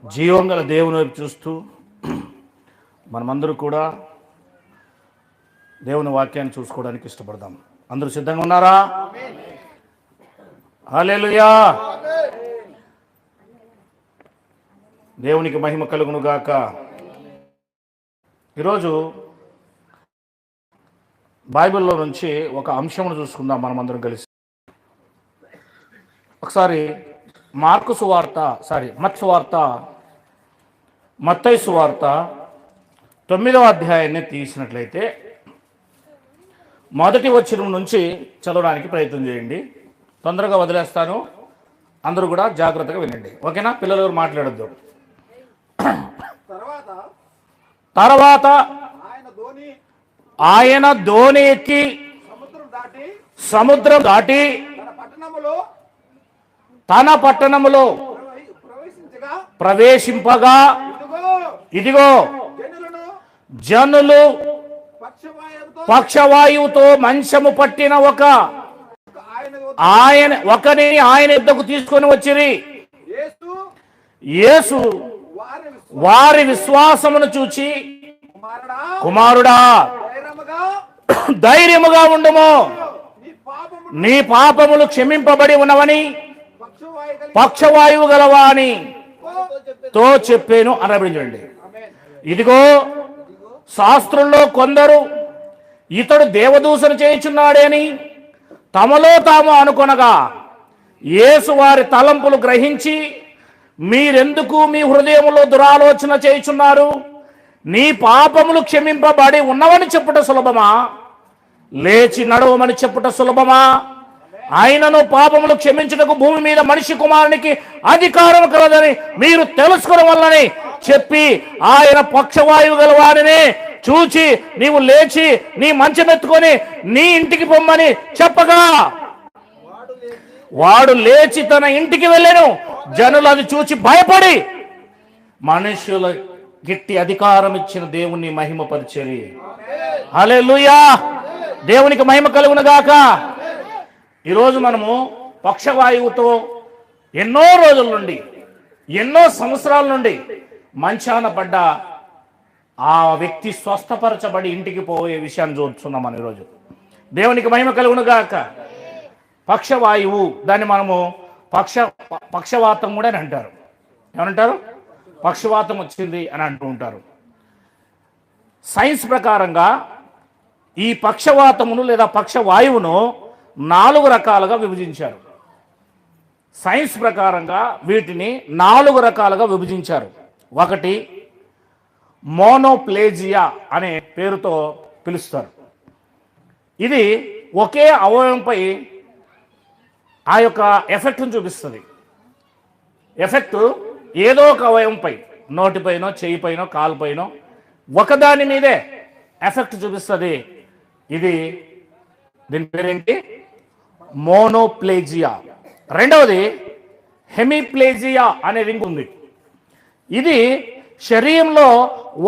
జీవం గల దేవుని వైపు చూస్తూ మనమందరూ కూడా దేవుని వాక్యాన్ని చూసుకోవడానికి ఇష్టపడదాం. అందరూ సిద్ధంగా ఉన్నారా? హల్లెలూయా. దేవునికి మహిమ కలుగును గాక. ఈరోజు బైబిల్లో నుంచి ఒక అంశమును చూసుకుందాం మనమందరం కలిసి. ఒకసారి మత్తయి సువార్త 9వ అధ్యాయాన్ని తీసినట్లయితే మొదటి వచనం నుంచి చదవడానికి ప్రయత్నం చేయండి. తొందరగా వదిలేస్తాను, అందరూ కూడా జాగ్రత్తగా వినండి, ఓకేనా? పిల్లలు మాట్లాడద్దు. తర్వాత ఆయన దోణి ఎక్కి సముద్రం దాటి తన పట్టణములో ప్రవేశింపగా ఇదిగో జనులు పక్షవాయువుతో మంచము పట్టిన ఒకరిని ఆయన యుద్ధకు తీసుకొని వచ్చిరి. యేసు వారి విశ్వాసమును చూచి, కుమారుడా ధైర్యముగా ఉండుము, నీ పాపములు క్షమింపబడి ఉన్నవని పక్షవాయువు గలవాని తో చెప్పాను అనబడించండి. ఇదిగో శాస్త్రుల్లో కొందరు ఇతడు దేవదూషణ చేయుచున్నాడని తమలో తాము అనుకొనగా, యేసు వారి తలంపులు గ్రహించి, మీరెందుకు మీ హృదయములో దురాలోచన చేయుచున్నారు? నీ పాపములు క్షమింపబడి ఉన్నవని చెప్పుట సులభమా, లేచి నడవమని చెప్పుట సులభమా? ఆయనను పాపములు క్షమించుటకు భూమి మీద మనిషి కుమారునికి అధికారం కలదని మీరు తెలుసుకోవడం వల్లని చెప్పి, ఆయన పక్షవాయువు గలవాడిని చూచి నీవు లేచి నీ మంచం ఎత్తుకొని నీ ఇంటికి పొమ్మని చెప్పగా, వాడు లేచి తన ఇంటికి వెళ్ళాను. జనులు అది చూచి భయపడి మనుషుల గిట్టి అధికారం ఇచ్చిన దేవుణ్ణి మహిమపరిచేది. హల్లెలూయా. దేవునికి మహిమ కలుగును గాక. ఈరోజు మనము పక్షవాయువుతో ఎన్నో రోజుల నుండి, ఎన్నో సంవత్సరాల నుండి మంచాన పడ్డ ఆ వ్యక్తి స్వస్థపరచబడి ఇంటికి పోయే విషయాన్ని చూస్తున్నాం మనం ఈరోజు. దేవునికి మహిమ కలుగును గాక. పక్షవాయువు, దాన్ని మనము పక్షవాతం కూడా అని అంటారు. ఏమంటారు? పక్షవాతం వచ్చింది అని అంటూ ఉంటారు. సైన్స్ ప్రకారంగా ఈ పక్షవాతమును లేదా పక్షవాయువును 4 రకాలుగా విభజించారు. సైన్స్ ప్రకారంగా వీటిని 4 రకాలుగా విభజించారు. ఒకటి మోనోప్లేజియా అనే పేరుతో పిలుస్తారు. ఇది ఒకే అవయవంపై ఆ యొక్క ఎఫెక్ట్ను చూపిస్తుంది. ఎఫెక్ట్ ఏదో ఒక అవయవంపై, నోటిపైనో, చేయిపైనో, కాలుపైనో ఒకదాని మీదే ఎఫెక్ట్ చూపిస్తుంది. దీని పేరేంటి? మోనోప్లేజియా. రెండవది హెమిప్లేజియా అనేది ఇంకొంది. ఇది శరీరంలో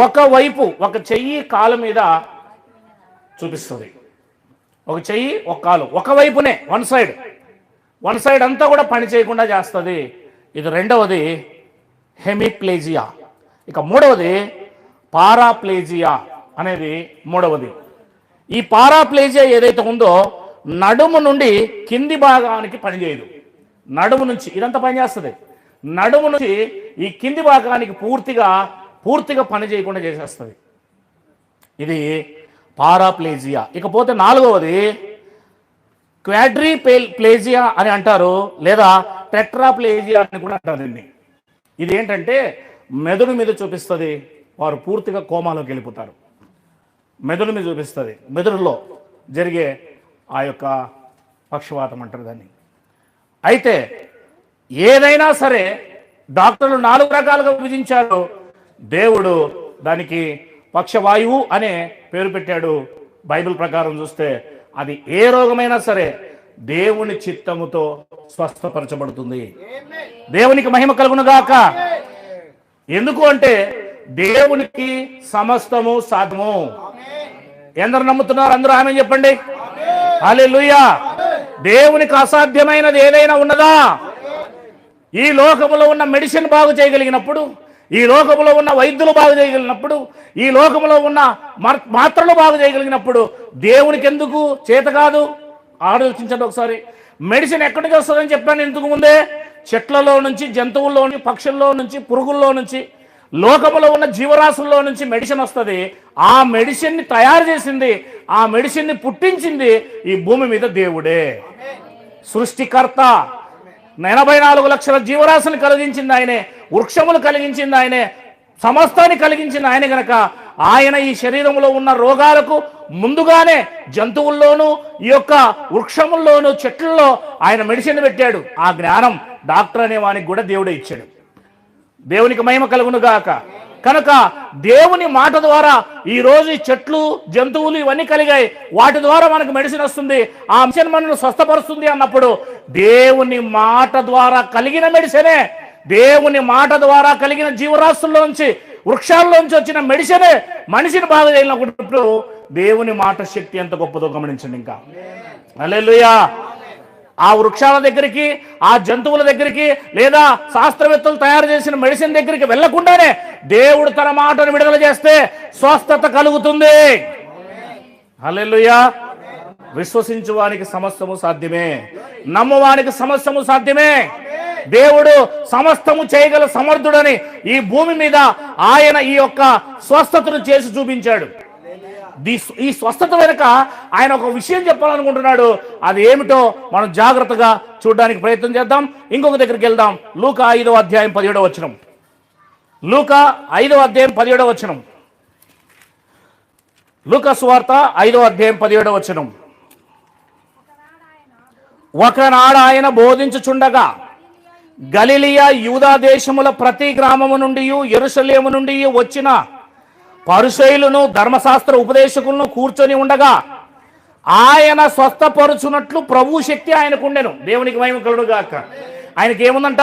ఒకవైపు, ఒక చెయ్యి కాలు మీద చూపిస్తుంది. ఒక చెయ్యి, ఒక కాలు, ఒకవైపునే, వన్ సైడ్ అంతా కూడా పని చేయకుండా చేస్తుంది. ఇది రెండవది హెమిప్లేజియా. ఇక మూడవది పారాప్లేజియా అనేది మూడవది. ఈ పారాప్లేజియా ఏదైతే ఉందో నడుము నుండి కింది భాగానికి పనిచేయదు. నడుము నుంచి ఇదంతా పనిచేస్తుంది. నడుము నుంచి ఈ కింది భాగానికి పూర్తిగా పని చేయకుండా చేసేస్తుంది. ఇది పారాప్లేజియా. ఇకపోతే నాలుగవది క్వాడ్రిప్లేజియా అని అంటారు, లేదా టెట్రాప్లేజియా అని కూడా అంటారు దీన్ని. ఇది ఏంటంటే మెదడు మీద చూపిస్తుంది. వారు పూర్తిగా కోమాలోకి వెళ్ళిపోతారు. మెదడు మీద చూపిస్తుంది. మెదడులో జరిగే ఆ యొక్క పక్షవాతం అంటారు దాన్ని. అయితే ఏదైనా సరే డాక్టర్లు 4 రకాలుగా విభజించారు. దేవుడు దానికి పక్షవాయువు అనే పేరు పెట్టాడు. బైబిల్ ప్రకారం చూస్తే అది ఏ రోగమైనా సరే దేవుని చిత్తముతో స్వస్థపరచబడుతుంది. దేవునికి మహిమ కలుగును గాక. ఎందుకు అంటే దేవునికి సమస్తము సాధ్యము. ఎందరు నమ్ముతున్నారు? అందరూ ఆమేన్ చెప్పండి. హల్లెలూయా. దేవునికి అసాధ్యమైనది ఏదైనా ఉన్నదా? ఈ లోకములో ఉన్న మెడిసిన్ బాగు చేయగలిగినప్పుడు, ఈ లోకములో ఉన్న వైద్యులు బాగు చేయగలిగినప్పుడు, ఈ లోకములో ఉన్న మాత్రలు బాగు చేయగలిగినప్పుడు దేవునికి ఎందుకు చేత కాదు? ఆలోచించండి ఒకసారి. మెడిసిన్ ఎక్కడి నుంచి వస్తుందని చెప్పాను ఇంతకు ముందే. చెట్లలో నుంచి, జంతువుల్లో నుంచి, పక్షుల్లో నుంచి, పురుగుల్లో నుంచి, లోకములో ఉన్న జీవరాశుల్లో నుంచి మెడిసిన్ వస్తుంది. ఆ మెడిసిన్ని తయారు చేసింది, ఆ మెడిసిన్ని పుట్టించింది ఈ భూమి మీద దేవుడే, సృష్టికర్త. 84 లక్షల జీవరాశిని కలిగించింది ఆయనే, వృక్షములు కలిగించింది ఆయనే, సమస్తాన్ని కలిగించింది ఆయన. గనక ఆయన ఈ శరీరంలో ఉన్న రోగాలకు ముందుగానే జంతువుల్లోనూ, ఈ యొక్క వృక్షముల్లోనూ, చెట్లలో ఆయన మెడిసిన్ పెట్టాడు. ఆ జ్ఞానం డాక్టర్ అనే వానికి కూడా దేవుడే ఇచ్చాడు. దేవునికి మహిమ కలుగును గాక. కనుక దేవుని మాట ద్వారా ఈరోజు ఈ చెట్లు, జంతువులు ఇవన్నీ కలిగాయి. వాటి ద్వారా మనకు మెడిసిన్ వస్తుంది, ఆ మెడిసిన్ మనల్ని స్వస్థపరుస్తుంది అన్నప్పుడు దేవుని మాట ద్వారా కలిగిన మెడిసినే, దేవుని మాట ద్వారా కలిగిన జీవరాశుల్లోంచి, వృక్షాల్లోంచి వచ్చిన మెడిసినే మనిషిని బాగా చేయనప్పుడు దేవుని మాట శక్తి ఎంత గొప్పదో గమనించండి. ఇంకా హల్లెలూయా. ఆ వృక్షాల దగ్గరికి, ఆ జంతువుల దగ్గరికి, లేదా శాస్త్రవేత్తలు తయారు చేసిన మెడిసిన్ దగ్గరికి వెళ్లకుండానే దేవుడు తన మాటను విడుదల చేస్తే స్వస్థత కలుగుతుంది. హల్లెలూయా. విశ్వసించువానికి సమస్తము సాధ్యమే, నమ్మువానికి సమస్తము సాధ్యమే. దేవుడు సమస్తము చేయగల సమర్థుడని ఈ భూమి మీద ఆయన ఈ యొక్క స్వస్థతను చేసి చూపించాడు. ఈ స్వస్థత వెనుక ఆయన ఒక విషయం చెప్పాలనుకుంటున్నాడు. అది ఏమిటో మనం జాగ్రత్తగా చూడడానికి ప్రయత్నం చేద్దాం. ఇంకొక దగ్గరికి వెళ్దాం. లూకా 5వ అధ్యాయం 17వ వచనం. లూకా 5వ అధ్యాయం 17వ వచనం. లూకా సువార్త 5వ అధ్యాయం 17వ వచనం. ఒకనాడు ఆయన బోధించుచుండగా గలిలియా యూదా దేశముల ప్రతి గ్రామము నుండి, యెరూషలేము నుండి వచ్చిన పరిసయ్యులను, ధర్మశాస్త్ర ఉపదేశకులను కూర్చొని ఉండగా ఆయన స్వస్థపరుచున్నట్లు ప్రభు శక్తి ఆయనకు ఉండెను. దేవునికి మహిమ కలుగును గాక. ఆయనకి ఏముందంట?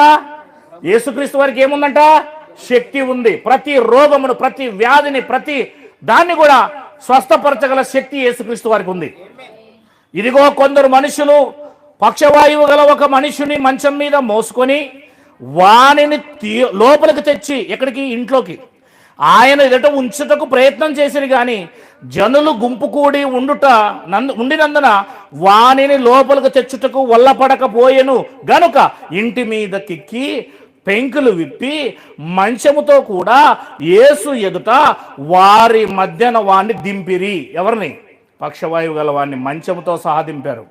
యేసుక్రీస్తు వారికి ఏముందంట? శక్తి ఉంది. ప్రతి రోగమును, ప్రతి వ్యాధిని, ప్రతి దాన్ని కూడా స్వస్థపరచగల శక్తి యేసుక్రీస్తు వారికి ఉంది. ఇదిగో కొందరు మనుషులు పక్షవాయువు గల ఒక మనుషుని మంచం మీద మోసుకొని వానిని లోపలికి తెచ్చి, ఎక్కడికి? ఇంట్లోకి ఆయన ఎదుట ఉంచుటకు ప్రయత్నం చేసిరు. కానీ జనులు గుంపు కూడి ఉండినందున వానిని లోపలికి తెచ్చుటకు వల్లపడకపోయెను గనుక ఇంటి మీదకెక్కి పెంకులు విప్పి మంచముతో కూడా యేసు ఎదుట వారి మధ్యన వాణ్ణి దింపిరి. ఎవరిని? పక్షవాయువు గల వాడిని మంచముతో సహా దింపారు.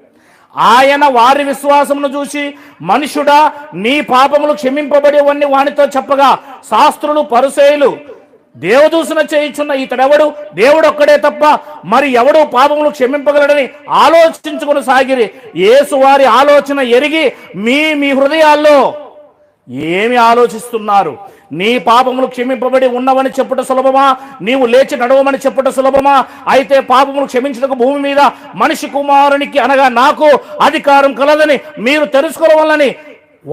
ఆయన వారి విశ్వాసమును చూసి, మనుషుడా, నీ పాపములు క్షమింపబడేవన్నీ వానితో చెప్పగా శాస్త్రులు, పరిసయ్యులు దేవదూషణ చేయుచున్న ఇతడెవడు? దేవుడు ఒక్కడే తప్ప మరి ఎవడు పాపములు క్షమింపగలడని ఆలోచించుకుని సాగిరి. యేసు వారి ఆలోచన ఎరిగి మీ హృదయాల్లో ఏమి ఆలోచిస్తున్నారు? నీ పాపములు క్షమింపబడి ఉన్నవని చెప్పుట సులభమా? నీవు లేచి నడవమని చెప్పుట సులభమా? అయితే పాపములు క్షమించటకు భూమి మీద మనిషి కుమారునికి, అనగా నాకు అధికారం కలదని మీరు తెలుసుకోవాలని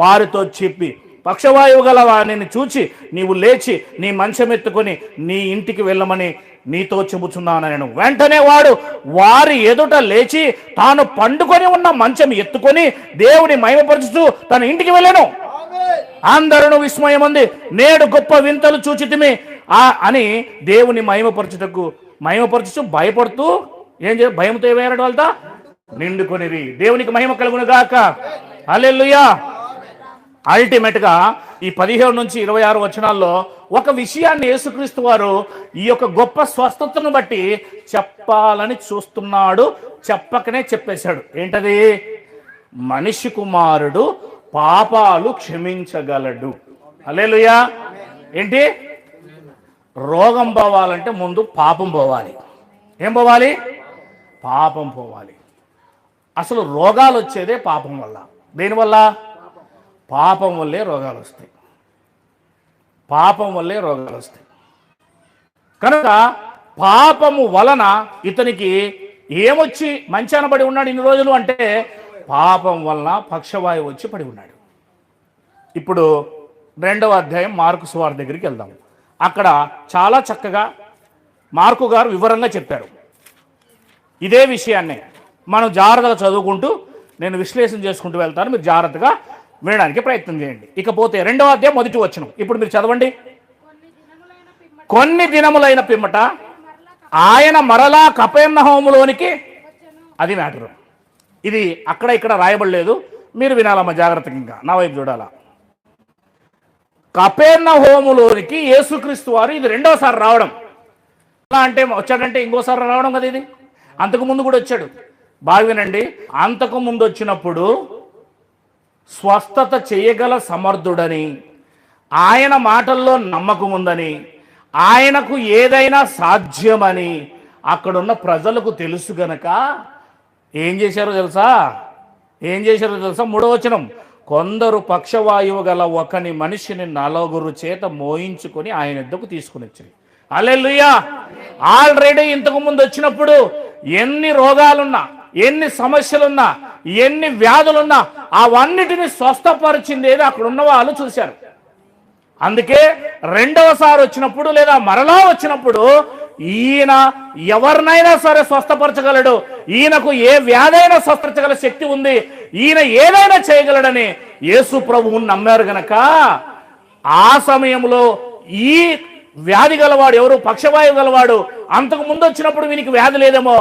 వారితో చెప్పి, పక్షవాయువు గల వారిని చూచి నీవు లేచి నీ మంచం ఎత్తుకొని నీ ఇంటికి వెళ్ళమని నీతో చెబుతున్నాను. వెంటనే వాడు వారి ఎదుట లేచి తాను పండుకొని ఉన్న మంచం ఎత్తుకొని దేవుని మహిమపరుచుతూ తన ఇంటికి వెళ్ళాను. అందరూ విస్మయం ఉంది. నేడు గొప్ప వింతలు చూచితిమి అని దేవుని మహిమపరచుతూ భయపడుతూ ఏం చేయాలి? భయంతో ఏమయ్యారు? వాళ్ళతో నిండుకొనిరి. దేవునికి మహిమ కలుగును గాక. హల్లెలూయా. అల్టిమేట్ గా ఈ 17 నుంచి 26 వచనాల్లో ఒక విషయాన్ని యేసుక్రీస్తు వారు ఈ యొక్క గొప్ప స్వస్థతను బట్టి చెప్పాలని చూస్తున్నాడు. చెప్పకనే చెప్పేశాడు. ఏంటది? మనిషి కుమారుడు పాపాలు క్షమించగలడు. హల్లెలూయా. ఏంటి? రోగం పోవాలంటే ముందు పాపం పోవాలి. ఏం పోవాలి? పాపం పోవాలి. అసలు రోగాలు వచ్చేదే పాపం వల్ల. దేనివల్ల? పాపం వల్లే రోగాలు వస్తాయి. పాపం వల్లే రోగాలు వస్తాయి. కనుక పాపము వలన ఇతనికి ఏమొచ్చి మంచాన పడి ఉన్నాడు ఇన్ని రోజులు అంటే పాపం వలన పక్షవాయువు వచ్చి పడి ఉన్నాడు. ఇప్పుడు 2వ అధ్యాయం మార్కు సువార్త దగ్గరికి వెళ్దాం. అక్కడ చాలా చక్కగా మార్కు గారు వివరంగా చెప్పారు. ఇదే విషయాన్ని మనం జాగ్రత్తగా చదువుకుంటూ నేను విశ్లేషణ చేసుకుంటూ వెళ్తాను. మీరు జాగ్రత్తగా వినడానికి ప్రయత్నం చేయండి. ఇకపోతే 2వ అధ్యాయం 1వ వచనం ఇప్పుడు మీరు చదవండి. కొన్ని దినములైన పిమ్మట ఆయన మరలా కపెర్నహూములోనికి, అది మ్యాటర్. ఇది అక్కడ ఇక్కడ రాయబడలేదు, మీరు వినాలమ్మా జాగ్రత్తగా, ఇంకా నా వైపు చూడాలా. కపెర్నహూములోనికి యేసుక్రీస్తు వారు ఇది 2వసారి రావడం. ఎలా అంటే వచ్చాడంటే ఇంకోసారి రావడం కదా, ఇది అంతకుముందు కూడా వచ్చాడు. బాగా వినండి, అంతకుముందు వచ్చినప్పుడు స్వస్థత చేయగల సమర్థుడని, ఆయన మాటల్లో నమ్మకం ఉందని, ఆయనకు ఏదైనా సాధ్యమని అక్కడున్న ప్రజలకు తెలుసు గనక ఏం చేశారో తెలుసా? 3వ వచనం, కొందరు పక్షవాయువు గల ఒకని మనిషిని 4 చేత మోయించుకొని ఆయన యొద్దకు తీసుకుని వచ్చారు. హల్లెలూయా. ఆల్రెడీ ఇంతకు ముందు వచ్చినప్పుడు ఎన్ని రోగాలున్నా, ఎన్ని సమస్యలున్నా, ఎన్ని వ్యాధులున్నా అవన్నిటిని స్వస్థపరిచింది ఏదో అక్కడ ఉన్న వాళ్ళు చూశారు. అందుకే 2వసారి వచ్చినప్పుడు లేదా మరలా వచ్చినప్పుడు ఈయన ఎవరినైనా సరే స్వస్థపరచగలడు, ఈయనకు ఏ వ్యాధైనా స్వస్థపరచగల శక్తి ఉంది, ఈయన ఏదైనా చేయగలడని యేసు ప్రభువుని నమ్మారు గనక ఆ సమయంలో ఈ వ్యాధి గలవాడు ఎవరు, పక్షవాయువు గలవాడు, అంతకు ముందు వచ్చినప్పుడు వీనికి వ్యాధి లేదేమో,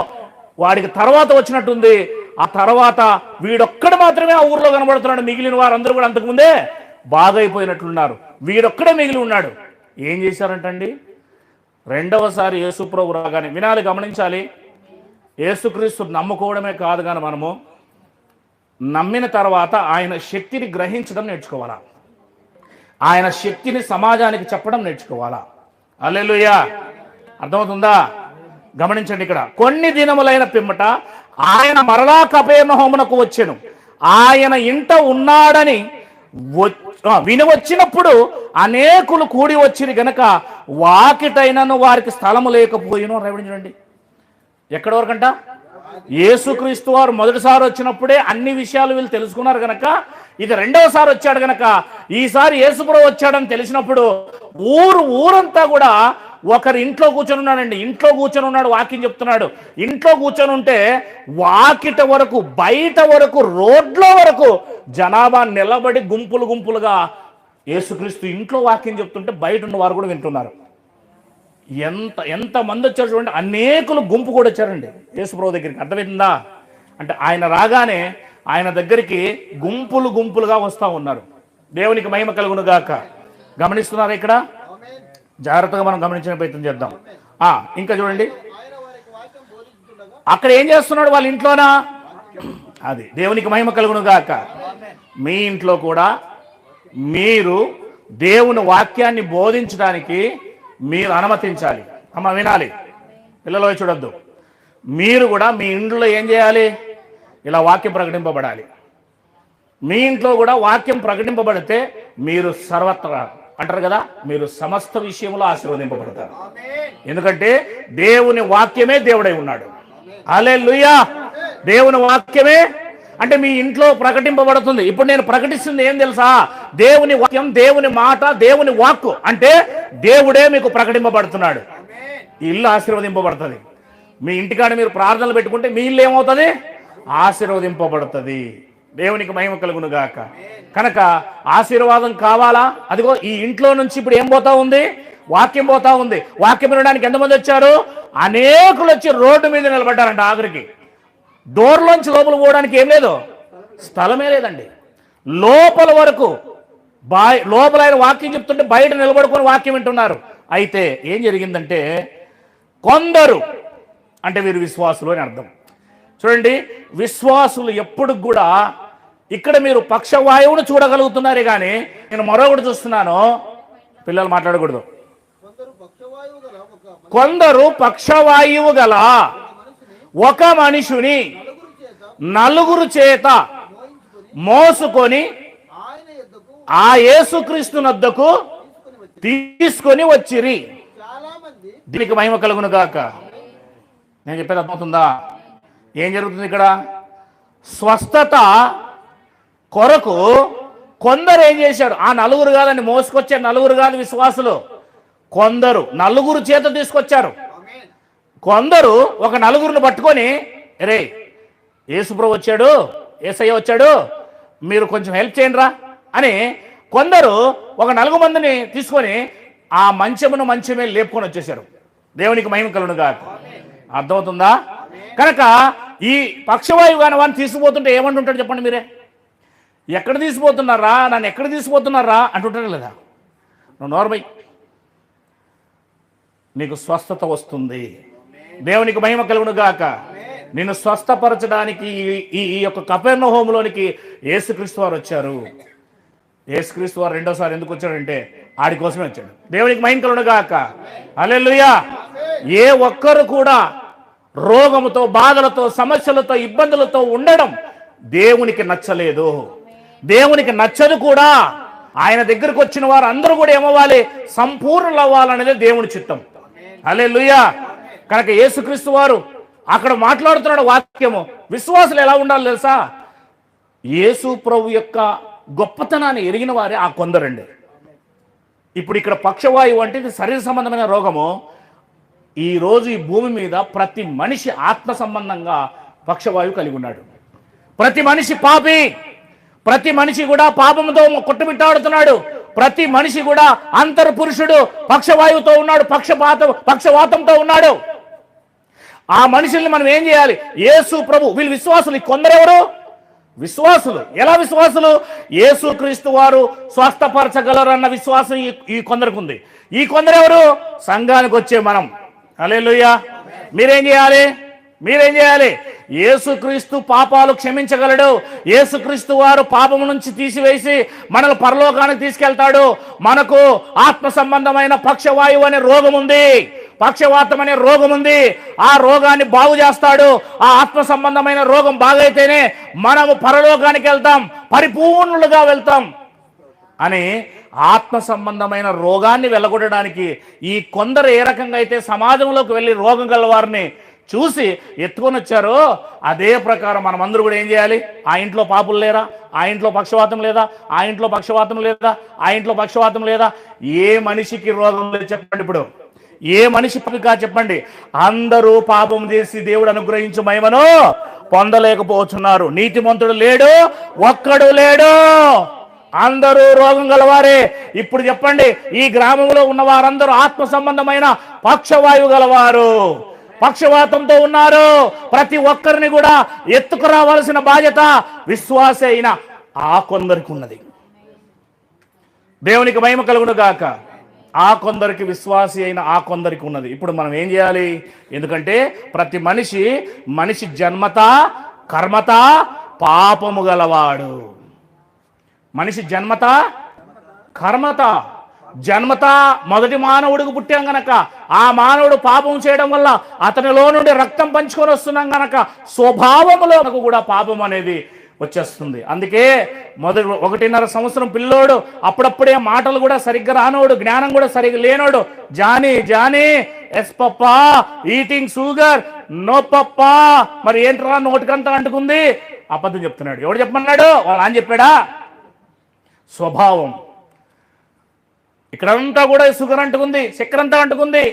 వాడికి తర్వాత వచ్చినట్టుంది. ఆ తర్వాత వీడొక్కడు మాత్రమే ఆ ఊర్లో కనబడుతున్నాడు, మిగిలిన వారందరూ కూడా అంతకుముందే బాగైపోయినట్లున్నారు, వీడొక్కడే మిగిలి ఉన్నాడు. ఏం చేశారంటండి? 2వసారి యేసు ప్రభు రాగానే వినాలి, గమనించాలి. యేసుక్రీస్తు నమ్ముకోవడమే కాదు కానీ మనము నమ్మిన తర్వాత ఆయన శక్తిని గ్రహించడం నేర్చుకోవాలా, ఆయన శక్తిని సమాజానికి చెప్పడం నేర్చుకోవాలా. హల్లెలూయా. అర్థమవుతుందా? గమనించండి, ఇక్కడ కొన్ని దినములైన పిమ్మట ఆయన మరలా కపెర్నహూమునకు వచ్చెను. ఆయన ఇంట ఉన్నాడని విని వచ్చినప్పుడు అనేకులు కూడి వచ్చిరి గనక వాకిటైనను వారికి స్థలము లేకపోయిను. రాయబడింది ఎక్కడి వరకంట? యేసుక్రీస్తు వారు మొదటిసారి వచ్చినప్పుడే అన్ని విషయాలు వీళ్ళు తెలుసుకున్నారు గనక, ఇది 2వసారి వచ్చాడు గనక ఈసారి యేసుప్రభు వచ్చాడని తెలిసినప్పుడు ఊరంతా కూడా ఒకరి ఇంట్లో కూర్చొని ఉన్నాడండి. ఇంట్లో కూర్చొని ఉన్నాడు, వాక్యం చెప్తున్నాడు. ఇంట్లో కూర్చొని ఉంటే వాకిట వరకు, బయట వరకు, రోడ్ల వరకు జనాభా నిలబడి గుంపులు గుంపులుగా యేసుక్రీస్తు ఇంట్లో వాక్యం చెప్తుంటే బయట ఉన్న వారు కూడా వింటున్నారు. ఎంత మంది వచ్చారు చూడండి, అనేకులు గుంపు కూడా వచ్చారండి యేసుప్రభు దగ్గరికి. అర్థమవుతుందా? అంటే ఆయన రాగానే ఆయన దగ్గరికి గుంపులు గుంపులుగా వస్తూ ఉన్నారు. దేవునికి మహిమ కలుగును గాక. గమనిస్తున్నారా? ఇక్కడ జాగ్రత్తగా మనం గమనించిన ప్రయత్నం చేద్దాం. ఇంకా చూడండి, అక్కడ ఏం చేస్తున్నాడు వాళ్ళ ఇంట్లోనా? అది దేవునికి మహిమ కలుగును గాక. మీ ఇంట్లో కూడా మీరు దేవుని వాక్యాన్ని బోధించడానికి మీరు అనుమతించాలి. అమ్మ వినాలి, పిల్లలు చూడొద్దు. మీరు కూడా మీ ఇంట్లో ఏం చేయాలి? ఇలా వాక్యం ప్రకటింపబడాలి. మీ ఇంట్లో కూడా వాక్యం ప్రకటింపబడితే మీరు సర్వత్రా అంటారు కదా, మీరు సమస్త విషయంలో ఆశీర్వదింపబడతారు. ఎందుకంటే దేవుని వాక్యమే దేవుడై ఉన్నాడు. హల్లెలూయా. దేవుని వాక్యమే అంటే మీ ఇంట్లో ప్రకటింపబడుతుంది. ఇప్పుడు నేను ప్రకటిస్తుంది ఏం తెలుసా? దేవుని వాక్యం, దేవుని మాట, దేవుని వాక్కు అంటే దేవుడే మీకు ప్రకటింపబడుతున్నాడు. ఇల్లు ఆశీర్వదింపబడుతుంది. మీ ఇంటికాడ మీరు ప్రార్థనలు పెట్టుకుంటే మీ ఇల్లు ఏమవుతుంది? ఆశీర్వదింపబడుతుంది. దేవునికి మహిమ కలుగును గాక. కనుక ఆశీర్వాదం కావాలా? అదిగో ఈ ఇంట్లో నుంచి ఇప్పుడు ఏం పోతా ఉంది? వాక్యం పోతా ఉంది. వాక్యం వినడానికి ఎంతమంది వచ్చారు? అనేకులు వచ్చి రోడ్డు మీద నిలబడ్డారంట. ఆఖరికి డోర్లోంచి లోపల పోవడానికి ఏం లేదు, స్థలమే లేదండి. లోపల వరకు లోపల ఆయన వాక్యం చెప్తుంటే బయట నిలబడుకొని వాక్యం వింటున్నారు. అయితే ఏం జరిగిందంటే కొందరు అంటే వీరు విశ్వాసులు అని అర్థం. చూడండి, విశ్వాసులు ఎప్పుడు కూడా ఇక్కడ మీరు పక్షవాయువును చూడగలుగుతున్నారే కానీ నేను మరొకటి చూస్తున్నాను. పిల్లలు మాట్లాడకూడదు. కొందరు పక్షవాయువు గల ఒక మనిషిని 4 చేత మోసుకొని ఆ యేసుక్రీస్తు నద్దకు తీసుకొని వచ్చిరి. దీనికి మహిమ కలుగును గాక. నేను చెప్పేది అర్థమవుతుందా? ఏం జరుగుతుంది ఇక్కడ? స్వస్థత కొరకు కొందరు ఏం చేశారు? ఆ 4 కాదని మోసుకొచ్చే 4 కాదు విశ్వాసులు. కొందరు 4 చేత తీసుకొచ్చారు. కొందరు ఒక 4 పట్టుకొని, రే యేసుప్రభు వచ్చాడు, యేసయ్య వచ్చాడు, మీరు కొంచెం హెల్ప్ చేయండి రా అని కొందరు ఒక 4 మందిని తీసుకొని ఆ మంచమే లేపుకొని వచ్చేసారు. దేవునికి మహిమ కలుగునుగా. అర్థమవుతుందా? కనుక ఈ పక్షవాయువు కాని వాడిని తీసుకుపోతుంటే ఏమంటుంటాడు చెప్పండి మీరే? ఎక్కడ తీసుకుపోతున్నారా, నన్ను ఎక్కడ తీసుకుపోతున్నారా అంటుంటాడు లేదా? నువ్వు నోర్మై, నీకు స్వస్థత వస్తుంది. దేవునికి మహిమ కలుగును గాక. నిన్ను స్వస్థపరచడానికి ఈ యొక్క కపెర్నహూములోనికి యేసుక్రీస్తు వారు వచ్చారు. యేసుక్రీస్తు వారు రెండోసారి ఎందుకు వచ్చాడంటే ఆడి కోసమే వచ్చాడు. దేవునికి మహిమ కలుగును గాక. హల్లెలూయా. ఏ ఒక్కరు కూడా రోగముతో, బాధలతో, సమస్యలతో, ఇబ్బందులతో ఉండడం దేవునికి నచ్చలేదు. దేవునికి నచ్చదు కూడా. ఆయన దగ్గరకు వచ్చిన వారు అందరూ కూడా ఏమవ్వాలి? సంపూర్ణులు అవ్వాలనేది దేవుని చిత్తం. హల్లెలూయా. కనుక యేసుక్రీస్తు వారు అక్కడ మాట్లాడుతున్నాడు వాక్యము. విశ్వాసులు ఎలా ఉండాలి తెలుసా? యేసు ప్రభు యొక్క గొప్పతనాన్ని ఎరిగిన వారే ఆ కొందరండి. ఇప్పుడు ఇక్కడ పక్షవాయువు అంటే ఇది శరీర సంబంధమైన రోగము. ఈరోజు ఈ భూమి మీద ప్రతి మనిషి ఆత్మ సంబంధంగా పక్షవాయువు కలిగి ఉన్నాడు. ప్రతి మనిషి పాపి. ప్రతి మనిషి కూడా పాపంతో కొట్టుమిట్టాడుతున్నాడు. ప్రతి మనిషి కూడా అంతర్పురుషుడు పక్షవాయువుతో ఉన్నాడు, పక్షవాతంతో ఉన్నాడు. ఆ మనుషుల్ని మనం ఏం చేయాలి? యేసు ప్రభు, వీళ్ళు విశ్వాసులు. ఈ కొందరెవరు? విశ్వాసులు. ఎలా విశ్వాసులు? యేసుక్రీస్తు వారు స్వస్థపరచగలరన్న విశ్వాసం ఈ కొందరికి ఉంది. ఈ కొందరెవరు? సంఘానికి వచ్చే మనం. హల్లెలూయా. మీరేం చేయాలి? యేసుక్రీస్తు పాపాలు క్షమించగలడు. యేసుక్రీస్తు వారు పాపము నుంచి తీసివేసి మనల్ని పరలోకానికి తీసుకెళ్తాడు. మనకు ఆత్మ సంబంధమైన పక్షవాయువు అనే రోగం ఉంది, పక్షవాతం అనే రోగం ఉంది. ఆ రోగాన్ని బాగు చేస్తాడు. ఆ ఆత్మ సంబంధమైన రోగం బాగైతేనే మనము పరలోకానికి వెళ్తాం, పరిపూర్ణులుగా వెళ్తాం అని ఆత్మ సంబంధమైన రోగాన్ని వెళ్ళగొట్టడానికి ఈ కొందరు ఏ రకంగా అయితే సమాజంలోకి వెళ్ళి రోగం గల వారిని చూసి ఎత్తుకొని వచ్చారో అదే ప్రకారం మనమందరూ కూడా ఏం చేయాలి? ఆ ఇంట్లో పాపులు లేరా? ఆ ఇంట్లో పక్షవాతం లేదా? ఆ ఇంట్లో పక్షవాతం లేదా? ఆ ఇంట్లో పక్షవాతం లేదా? ఏ మనిషికి రోగం లేదు చెప్పండి? ఇప్పుడు ఏ మనిషి పనికా చెప్పండి? అందరూ పాపం చేసి దేవుడు అనుగ్రహించు మహిమను పొందలేకపోతున్నారు. నీతిమంతుడు లేడు, ఒక్కడు లేడు. అందరూ రోగం గలవారే. ఇప్పుడు చెప్పండి, ఈ గ్రామంలో ఉన్న వారందరూ ఆత్మ సంబంధమైన పక్షవాయువు గలవారు, పక్షవాతంతో ఉన్నారు. ప్రతి ఒక్కరిని కూడా ఎత్తుకురావాల్సిన బాధ్యత విశ్వాస అయిన ఆ కొందరికి ఉన్నది. దేవునికి మహిమ కలుగును గాక. ఆ కొందరికి, విశ్వాసి అయిన ఆ కొందరికి ఉన్నది. ఇప్పుడు మనం ఏం చేయాలి? ఎందుకంటే ప్రతి మనిషి జన్మత, కర్మత పాపము గలవాడు. మనిషి జన్మత, కర్మత. జన్మత మొదటి మానవుడికి పుట్టాం గనక ఆ మానవుడు పాపం చేయడం వల్ల అతనిలో నుండి రక్తం పంచుకొని వస్తున్నాం గనక స్వభావంలో కూడా పాపం అనేది వచ్చేస్తుంది. అందుకే 1.5 సంవత్సరం పిల్లోడు అప్పుడప్పుడే మాటలు కూడా సరిగ్గా రానోడు, జ్ఞానం కూడా సరిగ్గా లేనోడు, Johnny yes papa, eating sugar, no papa, మరి ఏంట్రా నోటికంతా అంటుకుంది, అబద్ధం చెప్తున్నాడు. ఎవడు చెప్పమన్నాడు? వాళ్ళ అని చెప్పాడా? స్వభావం. ఇక్కడంతా కూడా షుగర్ అంటుకుంది, చక్కెర అంతా అంటుకుంది.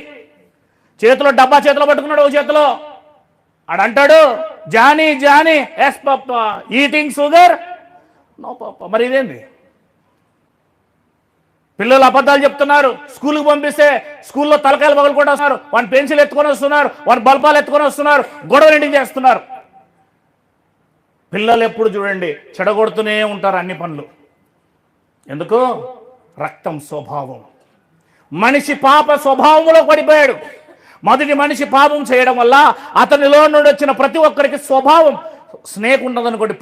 చేతిలో డబ్బా చేతిలో పట్టుకున్నాడు, ఓ చేతిలో ఆడంటాడు Johnny yes papa, eating sugar, no papa. మరి ఇదేంది? పిల్లలు అబద్ధాలు చెప్తున్నారు. స్కూల్కి పంపిస్తే స్కూల్లో తలకాయలు పగలు కూడా వస్తున్నారు, వాని పెన్సిల్ ఎత్తుకొని వస్తున్నారు, వాని బల్పాలు ఎత్తుకొని వస్తున్నారు, గొడవలు ఇంటికి చేస్తున్నారు. పిల్లలు ఎప్పుడు చూడండి చెడగొడుతూనే ఉంటారు అన్ని పనులు. ఎందుకు? రక్తం, స్వభావం. మనిషి పాప స్వభావంలో పడిపోయాడు. మొదటి మనిషి పాపం చేయడం వల్ల అతనిలో నుండి వచ్చిన ప్రతి ఒక్కరికి స్వభావం. స్నేక్ ఉంటుంది అనుకోండి,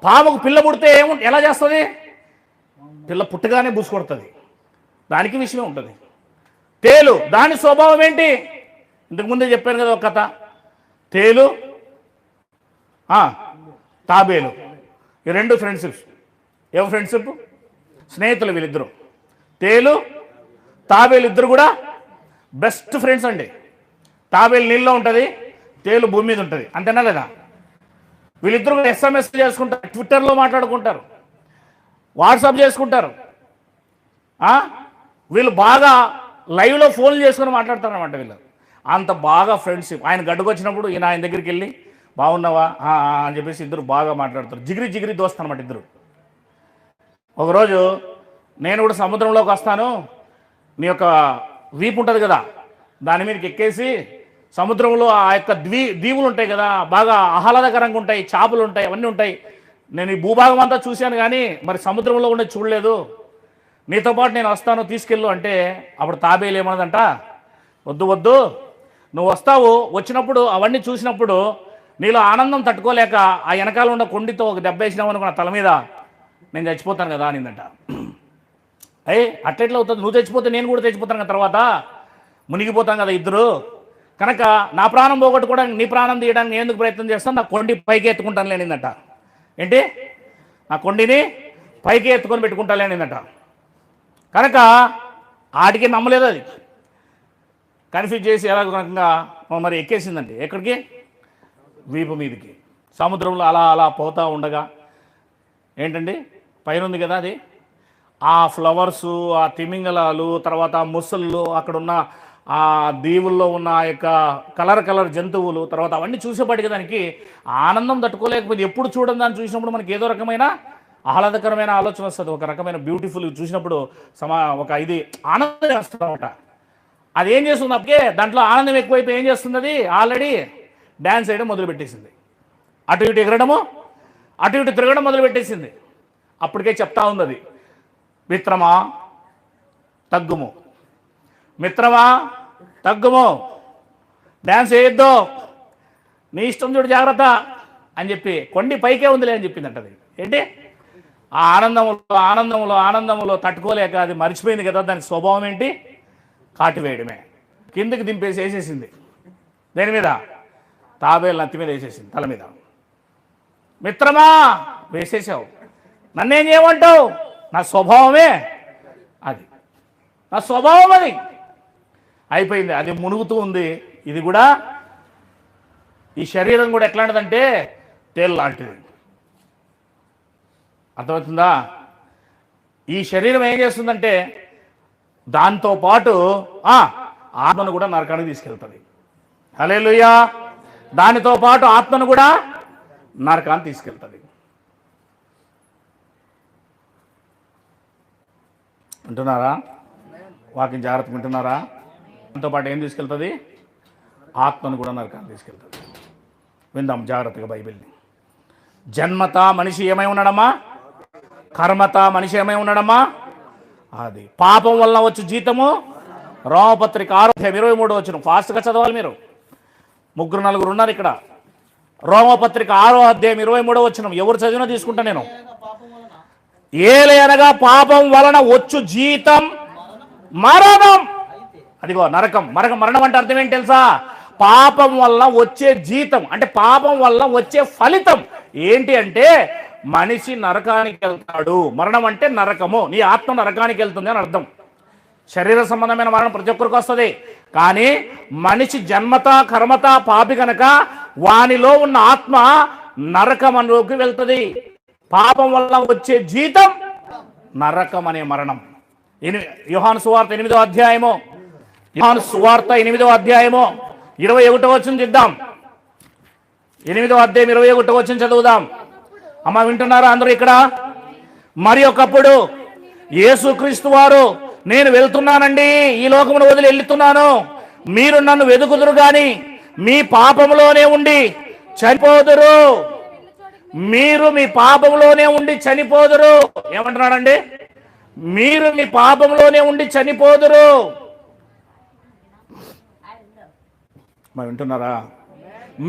పాముకు పిల్ల పుడితే ఎలా చేస్తుంది? పిల్ల పుట్టగానే బుసుకొడుతుంది, దానికి విషయమే ఉంటుంది. తేలు, దాని స్వభావం ఏంటి? ఇంతకుముందే చెప్పాను కదా ఒక కథ. తేలు, తాబేలు, ఈ 2 ఫ్రెండ్షిప్స్. ఏం ఫ్రెండ్షిప్? స్నేహితులు వీళ్ళిద్దరు. తేలు, తాబేలు ఇద్దరు కూడా బెస్ట్ ఫ్రెండ్స్ అండి. తాబేలు నీళ్ళలో ఉంటుంది, తేలు భూమి మీద ఉంటుంది. అంతేనా లేదా? వీళ్ళిద్దరు కూడా SMS చేసుకుంటారు, ట్విట్టర్లో మాట్లాడుకుంటారు, వాట్సాప్ చేసుకుంటారు. వీళ్ళు బాగా లైవ్లో ఫోన్లు చేసుకుని మాట్లాడతారు అన్నమాట. వీళ్ళు అంత బాగా ఫ్రెండ్షిప్. ఆయన గడ్డకు వచ్చినప్పుడు ఈయన ఆయన దగ్గరికి వెళ్ళి బాగున్నావా అని చెప్పేసి ఇద్దరు బాగా మాట్లాడతారు. జిగిరి దోస్త్ అనమాట ఇద్దరు. ఒకరోజు నేను కూడా సముద్రంలోకి వస్తాను, నీ యొక్క వీపు ఉంటుంది కదా దాని మీదకి ఎక్కేసి సముద్రంలో ఆ యొక్క దీవులు ఉంటాయి కదా, బాగా ఆహ్లాదకరంగా ఉంటాయి, చేపలు ఉంటాయి, అవన్నీ ఉంటాయి. నేను ఈ భూభాగం అంతా చూశాను కానీ మరి సముద్రంలో ఉండే చూడలేదు, నీతో పాటు నేను వస్తాను తీసుకెళ్ళు అంటే అప్పుడు తాబేలు ఏమన్నదంట, వద్దు వద్దు, నువ్వు వస్తావు, వచ్చినప్పుడు అవన్నీ చూసినప్పుడు నీలో ఆనందం తట్టుకోలేక ఆ వెనకాల ఉన్న కొండితో ఒక దెబ్బ వేసినావు అనుకో నా తల మీద, నేను చచ్చిపోతాను కదా అనిందంట. అయ్యి అట్లెట్లా అవుతుంది, నువ్వు చచ్చిపోతే నేను కూడా చచ్చిపోతాను కదా, తర్వాత మునిగిపోతాం కదా ఇద్దరు, కనుక నా ప్రాణం పోగొట్టుకోవడానికి నీ ప్రాణం తీయడానికి నేను ఎందుకు ప్రయత్నం చేస్తాను, నా కొండి పైకి ఎత్తుకుంటాను లేనిందట. ఏంటి, నా కొండిని పైకి ఎత్తుకొని పెట్టుకుంటా లేనిందట. కనుక ఆడికి నమ్మలేదు, అది కన్ఫ్యూజ్ చేసి ఎలా రకంగా మరి ఎక్కేసిందండి. ఎక్కడికి, వీపు మీదకి. సముద్రంలో అలా అలా పోతూ ఉండగా ఏంటండి పైన ఉంది కదా అది, ఆ ఫ్లవర్సు, ఆ తిమింగలాలు, తర్వాత ముసళ్ళు, అక్కడున్న ఆ దీవుల్లో ఉన్న ఆ యొక్క కలర్ జంతువులు, తర్వాత అవన్నీ చూసేపాటికి దానికి ఆనందం తట్టుకోలేకపోయింది. ఎప్పుడు చూడని దాన్ని చూసినప్పుడు మనకి ఏదో రకమైన ఆహ్లాదకరమైన ఆలోచన వస్తుంది, ఒక రకమైన బ్యూటిఫుల్ చూసినప్పుడు ఒక ఇది ఆనందం వస్తుంది అనమాట. అది ఏం చేస్తుంది అప్పటికే, దాంట్లో ఆనందం ఎక్కువైపోయి ఏం చేస్తుంది, అది ఆల్రెడీ డ్యాన్స్ వేయడం మొదలుపెట్టేసింది, అటు ఇటు ఎగరడము అటు ఇటు తిరగడం మొదలుపెట్టేసింది. అప్పటికే చెప్తా ఉంది అది, మిత్రమా తగ్గుము, మిత్రమా తగ్గుము, డ్యాన్స్ వేయొద్దు, నీ ఇష్టం చూడు జాగ్రత్త అని చెప్పి కొండి పైకే ఉందిలే అని చెప్పిందంట. అది ఏంటి, ఆ ఆనందంలో ఆనందంలో ఆనందంలో తట్టుకోలేక అది మర్చిపోయింది కదా, దాని స్వభావం ఏంటి, కాటివేయడమే. కిందకి దింపేసి వేసేసింది, దేని మీద, తాబేలు నత్తి మీద వేసేసింది, తల మీద. మిత్రమా వేసేసావు, నన్నేం చేయమంటావు, నా స్వభావమే అది, నా స్వభావం అది. అయిపోయింది, అది మునుగుతూ ఉంది. ఇది కూడా, ఈ శరీరం కూడా ఎట్లాంటిదంటే తేలు లాంటిది, అర్థమవుతుందా. ఈ శరీరం ఏం చేస్తుందంటే దాంతోపాటు ఆత్మను కూడా నరకానికి తీసుకెళ్తుంది. హల్లెలూయా. దానితో పాటు ఆత్మను కూడా నరకాన్ని తీసుకెళ్తుంది. వింటున్నారా, వాకింగ్ జాగ్రత్త వింటున్నారా. దాంతో పాటు ఏం తీసుకెళ్తుంది, ఆత్మను కూడా నరకాన్ని తీసుకెళ్తుంది. విందాం జాగ్రత్తగా బైబిల్ని. జన్మత మనిషి ఏమై ఉన్నాడమ్మా, కర్మత మనిషి ఏమై ఉన్నాడమ్మా, అది పాపం వల్ల వచ్చి జీతము. రోమపత్రిక 6:23 వచ్చిన ఫాస్ట్గా చదవాలి మీరు, 3-4 ఉన్నారు ఇక్కడ. రోమపత్రిక 6:23 వచ్చిన ఎవరు చదివినా తీసుకుంటా నేను. ఏలయనగా పాపం వలన వచ్చు జీతం మరణం. అదిగో నరకం. మరణం అంటే అర్థం ఏంటి తెలుసా, పాపం వల్ల వచ్చే జీతం అంటే పాపం వల్ల వచ్చే ఫలితం ఏంటి అంటే మనిషి నరకానికి వెళ్తాడు. మరణం అంటే నరకము, నీ ఆత్మ నరకానికి వెళ్తుంది అని అర్థం. శరీర సంబంధమైన మరణం ప్రతి ఒక్కరికి వస్తుంది, కానీ మనిషి జన్మత కర్మత పాపి కనుక వానిలో ఉన్న ఆత్మ నరకమంలోకి వెళ్తుంది. పాపం వల్ల వచ్చే జీతం నరకం అనే మరణం. యోహాను సువార్త 8వ అధ్యాయము, యోహాను సువార్త 8వ అధ్యాయము 21వ వచనం చూద్దాం. 8వ అధ్యాయం 21వ వచనం చదువుదాం. అమ్మ వింటున్నారా అందరూ ఇక్కడ. మరి ఒకప్పుడు యేసుక్రీస్తు వారు, నేను వెళ్తున్నానండి, ఈ లోకమును వదిలి వెళ్తున్నాను, మీరు నన్ను వెదుకుదురు గాని మీ పాపములోనే ఉండి చనిపోదురు. మీరు మీ పాపంలోనే ఉండి చనిపోదురు. ఏమంటున్నాడండి, మీరు మీ పాపంలోనే ఉండి చనిపోదురు. మరి వింటున్నారా,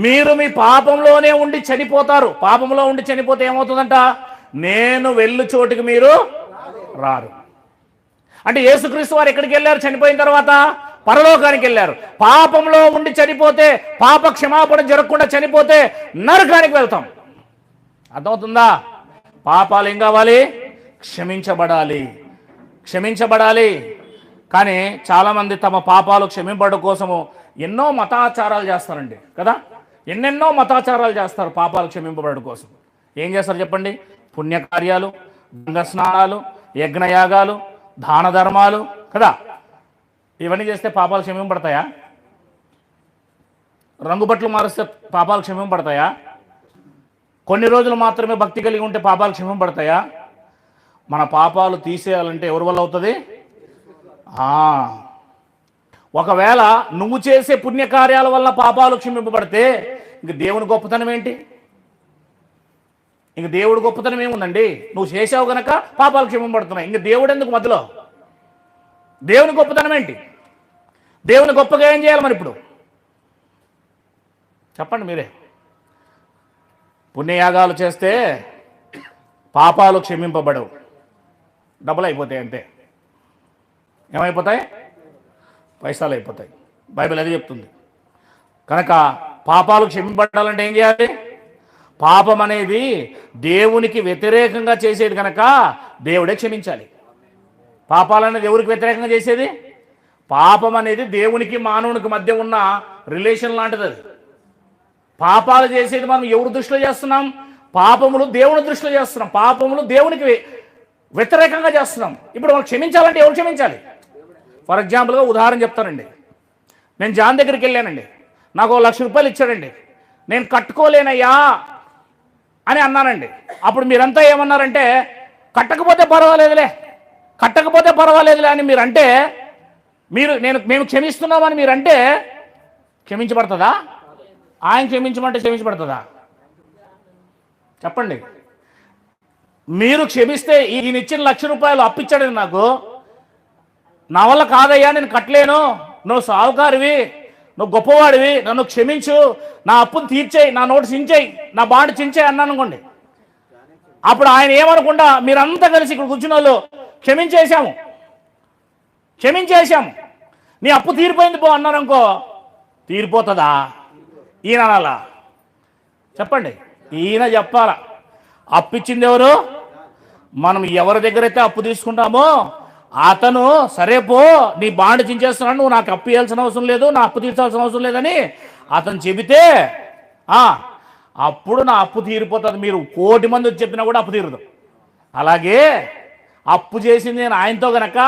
మీరు మీ పాపంలోనే ఉండి చనిపోతారు. పాపంలో ఉండి చనిపోతే ఏమవుతుందంట, నేను వెళ్ళు చోటుకి మీరు రారు. అంటే యేసుక్రీస్తు వారు ఎక్కడికి వెళ్ళారు చనిపోయిన తర్వాత, పరలోకానికి వెళ్ళారు. పాపంలో ఉండి చనిపోతే, పాప క్షమాపణ జరగకుండా చనిపోతే నరకానికి వెళ్తాం. అర్థమవుతుందా. పాపాలు ఏం కావాలి, క్షమించబడాలి. కానీ చాలామంది తమ పాపాలు క్షమింపడం కోసము ఎన్నో మతాచారాలు చేస్తారండి కదా, ఎన్నెన్నో మతాచారాలు చేస్తారు పాపాలు క్షమింపబడడం కోసం. ఏం చేస్తారు చెప్పండి, పుణ్యకార్యాలు, గంగ స్నానాలు, యజ్ఞయాగాలు, దాన ధర్మాలు కదా, ఇవన్నీ చేస్తే పాపాలు క్షమింపబడతాయా? రంగుబట్లు మారిస్తే పాపాలు క్షమింపబడతాయా? కొన్ని రోజులు మాత్రమే భక్తి కలిగి ఉంటే పాపాలు క్షమింపబడతాయా? మన పాపాలు తీసేయాలంటే ఎవరి వల్ల అవుతుంది? ఒకవేళ నువ్వు చేసే పుణ్యకార్యాల వల్ల పాపాలు క్షమింపబడితే ఇంక దేవుని గొప్పతనం ఏంటి? ఇంక దేవుడి గొప్పతనం ఏముందండి? నువ్వు చేసావు గనక పాపాలు క్షమింపబడుతున్నాయి. ఇంక దేవుడు ఎందుకు మధ్యలో? దేవుని గొప్పతనం ఏంటి? దేవుని గొప్పగా ఏం చేయాలి మరి ఇప్పుడు? చెప్పండి మీరే. పుణ్యయాగాలు చేస్తే పాపాలు క్షమింపబడవు, డబ్బులు అయిపోతాయి అంతే. ఏమైపోతాయి? పైసలు అయిపోతాయి. బైబిల్ అది చెప్తుంది. కనుక పాపాలు క్షమింపబడాలంటే ఏం చేయాలి? పాపం అనేది దేవునికి వ్యతిరేకంగా చేసేది కనుక దేవుడే క్షమించాలి. పాపాలు అనేది ఎవరికి వ్యతిరేకంగా చేసేది? పాపం అనేది దేవునికి మానవునికి మధ్య ఉన్న రిలేషన్ లాంటిది. అది పాపాలు చేసేది మనం ఎవరి దృష్టిలో చేస్తున్నాం? పాపములు దేవుని దృష్టిలో చేస్తున్నాం. పాపములు దేవునికి వ్యతిరేకంగా చేస్తున్నాం. ఇప్పుడు మనం క్షమించాలంటే ఎవరు క్షమించాలి? ఫర్ ఎగ్జాంపుల్గా ఉదాహరణ చెప్తానండి. నేను జాన్ దగ్గరికి వెళ్ళానండి, నాకు ₹1,00,000 ఇచ్చాడండి. నేను కట్టుకోలేనయ్యా అని అన్నానండి. అప్పుడు మీరంతా ఏమన్నారంటే, కట్టకపోతే పర్వాలేదులే అని మీరంటే, మేము క్షమిస్తున్నామని మీరంటే క్షమించబడుతుందా? ఆయన క్షమించమంటే క్షమించబడుతుందా? చెప్పండి. మీరు క్షమిస్తే ఈయన ఇచ్చిన ₹1,00,000 అప్పిచ్చాడని నాకు, నా వల్ల కాదయ్యా, నేను కట్టలేను, నువ్వు సావుకారివి, నువ్వు గొప్పవాడివి, నన్ను క్షమించు, నా అప్పును తీర్చేయి, నా నోటు చించేయి, నా బాండ్ చించేయి అన్నాను అనుకోండి. అప్పుడు ఆయన ఏమనుకుండా మీరంతా కలిసి ఇక్కడ కూర్చున్న వాళ్ళు క్షమించేశాము, నీ అప్పు తీరిపోయింది పో అన్నారు అనుకో, తీరిపోతుందా? ఈయన అనాలా? చెప్పండి. ఈయన చెప్పాలా. అప్పిచ్చింది ఎవరు? మనం ఎవరి దగ్గర అయితే అప్పు తీసుకుంటామో అతను, సరే పో, నీ బాండ్ చించేస్తున్నాడు, నువ్వు నాకు అప్పు ఇవ్వాల్సిన అవసరం లేదు, నా అప్పు తీర్చాల్సిన అవసరం లేదని అతను చెబితే అప్పుడు నా అప్పు తీరిపోతుంది. మీరు 1,000,000 మంది వచ్చి చెప్పినా కూడా అప్పు తీరదు. అలాగే అప్పు చేసింది నేను ఆయనతో గనక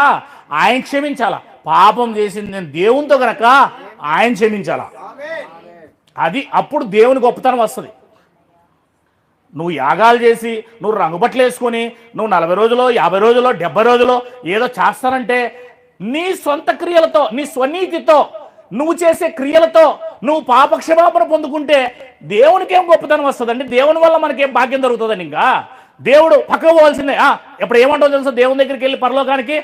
ఆయన క్షమించాలా, పాపం చేసింది నేను దేవునితో గనక ఆయన క్షమించాలా. అది అప్పుడు దేవుని గొప్పతనం వస్తుంది. నువ్వు యాగాలు చేసి, నువ్వు రంగుబట్టలు వేసుకొని, నువ్వు 40 రోజులో 50 రోజులో 70 రోజులో ఏదో చేస్తానంటే, నీ సొంత క్రియలతో, నీ స్వనీతితో, నువ్వు చేసే క్రియలతో నువ్వు పాపక్షమాపణ పొందుకుంటే దేవునికేం గొప్పతనం వస్తుందండి? దేవుని వల్ల మనకేం భాగ్యం దొరుకుతుందండి? ఇంకా దేవుడు పక్కకు పోవాల్సిందే. ఇప్పుడు ఏమంటావు తెలుసా? దేవుని దగ్గరికి వెళ్ళి పరలోకానికి,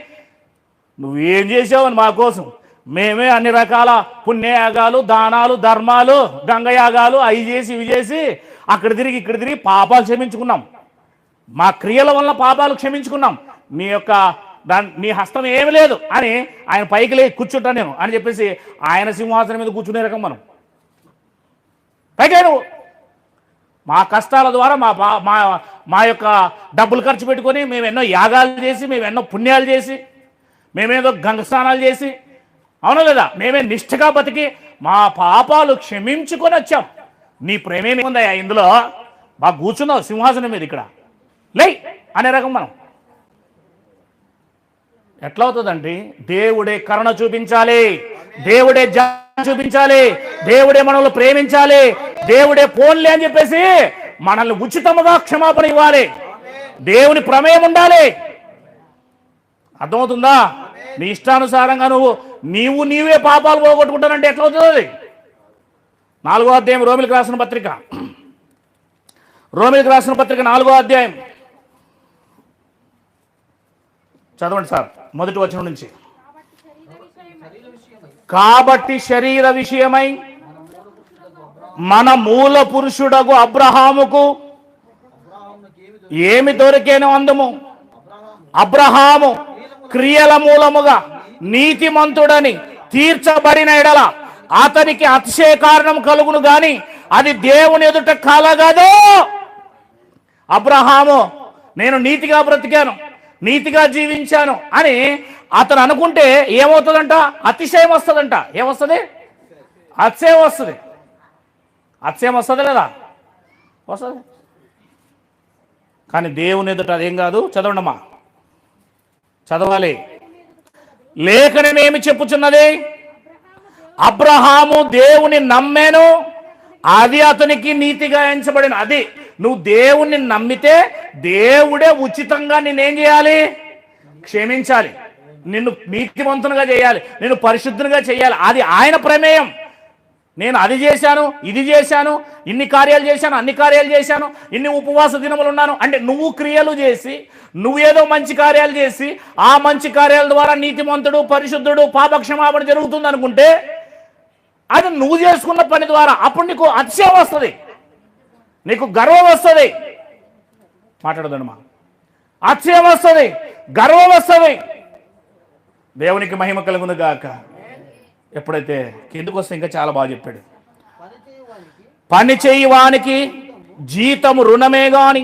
నువ్వేం చేసావని మా కోసం మేమే అన్ని రకాల పుణ్యయాగాలు, దానాలు, ధర్మాలు, గంగయాగాలు అవి చేసి ఇవి చేసి అక్కడ తిరిగి ఇక్కడ తిరిగి పాపాలు క్షమించుకున్నాం, మా క్రియల వల్ల పాపాలు క్షమించుకున్నాం, నీ హస్తం ఏమి లేదు అని ఆయన పైకి లేచి కూర్చుంటాను నేను అని చెప్పేసి ఆయన సింహాసనం మీద కూర్చునే రకం మనం. పైగా నువ్వు మా కష్టాల ద్వారా మా యొక్క డబ్బులు ఖర్చు పెట్టుకొని మేము ఎన్నో యాగాలు చేసి, మేము ఎన్నో పుణ్యాలు చేసి, మేమేదో గంగ స్నానాలు చేసి, అవునా లేదా, మేమే నిష్ఠగా బతికి మా పాపాలు క్షమించుకొని వచ్చాం. నీ ప్రేమేమి ఉందయ్యా ఇందులో? బాగా కూర్చున్నావు సింహాసనం మీద, ఇక్కడ లే అనే రకం మనం. ఎట్లా అవుతుందండి? దేవుడే కరుణ చూపించాలి, దేవుడే జాలి చూపించాలి, దేవుడే మనల్ని ప్రేమించాలి, దేవుడే పోన్లే అని చెప్పేసి మనల్ని ఉచితముగా క్షమాపణ ఇవ్వాలి. దేవుని ప్రమేయం ఉండాలి. అర్థమవుతుందా? నీ ఇష్టానుసారంగా నీవే పాపాలు పోగొట్టుకుంటానంటే ఎట్లా అవుతుంది? 4వ అధ్యాయం రోమిలికి రాసిన పత్రిక 4వ అధ్యాయం చదవండి సార్, మొదటి వచనం నుంచి. కాబట్టి శరీర విషయమై మన మూల పురుషుడగు అబ్రహాముకు ఏమి దొరికేను అందము? అబ్రహాము క్రియల మూలముగా నీతిమంతుడని తీర్చబడిన ఎడల అతనికి అతిశయ కారణం కలుగును గాని అది దేవుని ఎదుట కలగదు. అబ్రహాము నేను నీతిగా బ్రతికాను, నీతిగా జీవించాను అని అతను అనుకుంటే ఏమవుతుందంట? అతిశయం వస్తుందంట. ఏమొస్తుంది? అతిశయం వస్తుంది. అతిశయం వస్తుంది లేదా? వస్తుంది. కానీ దేవుని ఎదుట అదేం కాదు. చదవండమ్మా, చదవాలి. లేఖనం ఏమి చెప్పుచున్నది? అబ్రహాము దేవుని నమ్మాను, అది అతనికి నీతిగా ఎంచబడిన. అది నువ్వు దేవుణ్ణి నమ్మితే దేవుడే ఉచితంగా నిన్నేం చేయాలి? క్షమించాలి, నిన్ను నీతివంతునిగా చేయాలి, నిన్ను పరిశుద్ధునిగా చేయాలి. అది ఆయన ప్రమేయం. నేను అది చేశాను, ఇది చేశాను, ఇన్ని కార్యాలు చేశాను, అన్ని కార్యాలు చేశాను, ఇన్ని ఉపవాస దినములు ఉన్నాను అంటే నువ్వు క్రియలు చేసి, నువ్వేదో మంచి కార్యాలు చేసి, ఆ మంచి కార్యాల ద్వారా నీతిమంతుడు, పరిశుద్ధుడు, పాపక్షమాపణ జరుగుతుంది అనుకుంటే అది నువ్వు చేసుకున్న పని ద్వారా అప్పుడు నీకు అతిశయం వస్తుంది, నీకు గర్వం వస్తుంది. మాట్లాడదమ్మా, అతిశయం వస్తుంది, గర్వం వస్తుంది. దేవునికి మహిమ కలుగును గాక. ఎప్పుడైతే కిందకు వస్తే ఇంకా చాలా బాగా చెప్పాడు. పని చేయవానికి జీతము రుణమే గాని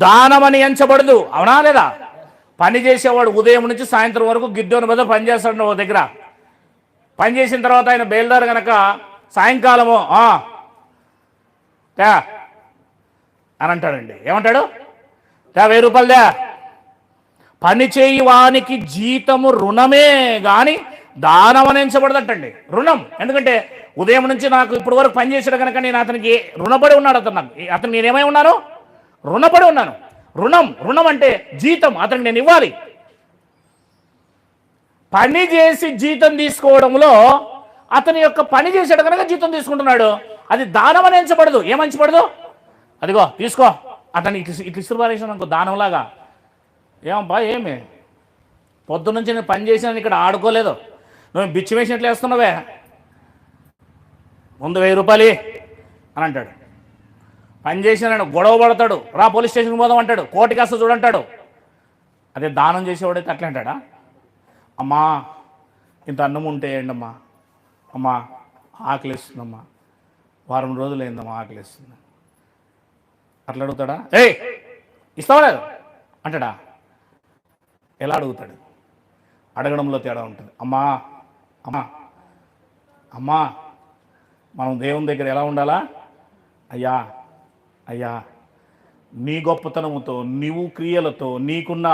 దానమని ఎంచబడదు. అవునా లేదా? పని చేసేవాడు ఉదయం నుంచి సాయంత్రం వరకు గిద్దోని మీద పని చేస్తాడు. ఓ దగ్గర పని చేసిన తర్వాత ఆయన బయలుదేరు గనక సాయంకాలము తే అని అంటాడండి. ఏమంటాడు? తే 1000 రూపాయలు దే. పని చేయి వానికి జీతము రుణమే గాని దానం అనేంచబడదటండి. రుణం. ఎందుకంటే ఉదయం నుంచి నాకు ఇప్పటి వరకు పనిచేసాడు కనుక నేను అతనికి రుణపడి ఉన్నాడు. అతను నేనేమై ఉన్నాను? రుణపడి ఉన్నాను. రుణం అంటే జీతం అతనికి నేను ఇవ్వాలి. పని చేసి జీతం తీసుకోవడంలో అతని యొక్క పని చేసాడు కనుక జీతం తీసుకుంటున్నాడు. అది దానం అనేంచబడదు. ఏమంచబడదు? అదిగో తీసుకో. అతను ఇట్లా ఇసురుపారేసాను అనుకో దానంలాగా. ఏమబ్బా ఏమి పొద్దు నుంచి నేను పని చేసినా ఇక్కడ ఆడుకోలేదు, నువ్వు బిచ్చి వేసినట్లు వేస్తున్నావే, ముందు 1000 రూపాయలు అని అంటాడు. పని చేసినాడు, గొడవ పడతాడు, రా పోలీస్ స్టేషన్కి పోదాం అంటాడు, కోర్టు కాస్త చూడంటాడు. అదే దానం చేసేవాడైతే అట్లా అంటాడా? అమ్మా ఇంత అన్నం ఉంటే ఏంటమ్మా, అమ్మా ఆకలిస్తుందమ్మా, వారం రోజులు అయిందమ్మా ఆకలిస్తుంది. అట్లా అడుగుతాడా? ఏయ్ ఇస్తావా లేదు అంటాడా? ఎలా అడుగుతాడు? అడగడంలో తేడా ఉంటుంది. అమ్మా అమ్మా అమ్మా మనం దేవుని దగ్గర ఎలా ఉండాలా? అయ్యా అయ్యా నీ గొప్పతనముతో, నీవు క్రియలతో, నీకున్న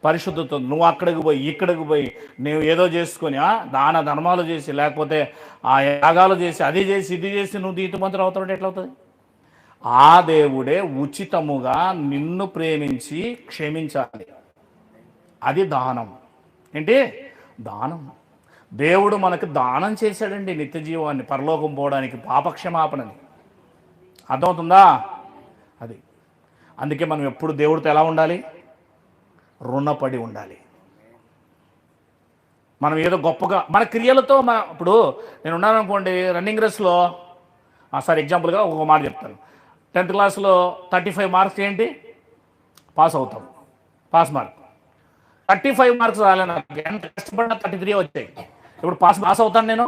పరిశుద్ధతో నువ్వు అక్కడికి పోయి ఇక్కడికి పోయి నువ్వు ఏదో చేసుకొని దాన ధర్మాలు చేసి లేకపోతే ఆ యాగాలు చేసి అది చేసి ఇది చేసి నువ్వు నీతిమంతుడు అవుతాడు ఎట్లవుతుంది? ఆ దేవుడే ఉచితముగా నిన్ను ప్రేమించి క్షమించాలి. అది దానం. ఏంటి? దానం. దేవుడు మనకు దానం చేశాడండి నిత్య జీవాన్ని, పరలోకం పోవడానికి, పాపక్షమాపణని. అర్థమవుతుందా? అది అందుకే మనం ఎప్పుడు దేవుడితో ఎలా ఉండాలి? రుణపడి ఉండాలి. మనం ఏదో గొప్పగా మన క్రియలతో ఇప్పుడు నేను ఉన్నాను అనుకోండి రన్నింగ్ రేస్లో, సార్ ఎగ్జాంపుల్గా ఒక మాట చెప్తాను. 10th క్లాస్లో 35 మార్క్స్ ఏంటి? పాస్ అవుతాం, పాస్ మార్క్. 35 మార్క్స్ రాలే, నాకు ఎంత కష్టపడినా 33 వచ్చాయి. ఇప్పుడు పాస్ అవుతాను నేను?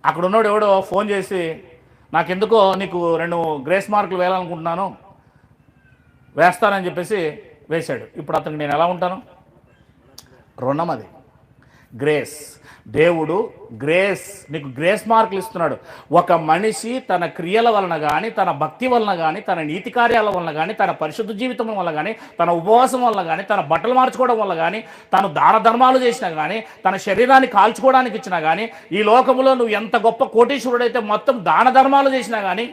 అక్కడ ఉన్నాడు ఎవడో ఫోన్ చేసి నాకెందుకో నీకు 2 గ్రేస్ మార్కులు వేయాలనుకుంటున్నాను, వేస్తానని చెప్పేసి వేశాడు. ఇప్పుడు అతనికి నేను ఎలా ఉంటాను? రుణం. అది గ్రేస్. దేవుడు గ్రేస్, నీకు గ్రేస్ మార్కులు ఇస్తున్నాడు. ఒక మనిషి తన క్రియల వలన కానీ, తన భక్తి వలన కానీ, తన నీతి కార్యాల వలన కానీ, తన పరిశుద్ధ జీవితం వల్ల కానీ, తన ఉపవాసం వల్ల కానీ, తన బట్టలు మార్చుకోవడం వల్ల కానీ, తను దాన ధర్మాలు చేసినా కానీ, తన శరీరాన్ని కాల్చుకోవడానికి ఇచ్చినా కానీ, ఈ లోకంలో నువ్వు ఎంత గొప్ప కోటీశ్వరుడైతే మొత్తం దాన ధర్మాలు చేసినా కానీ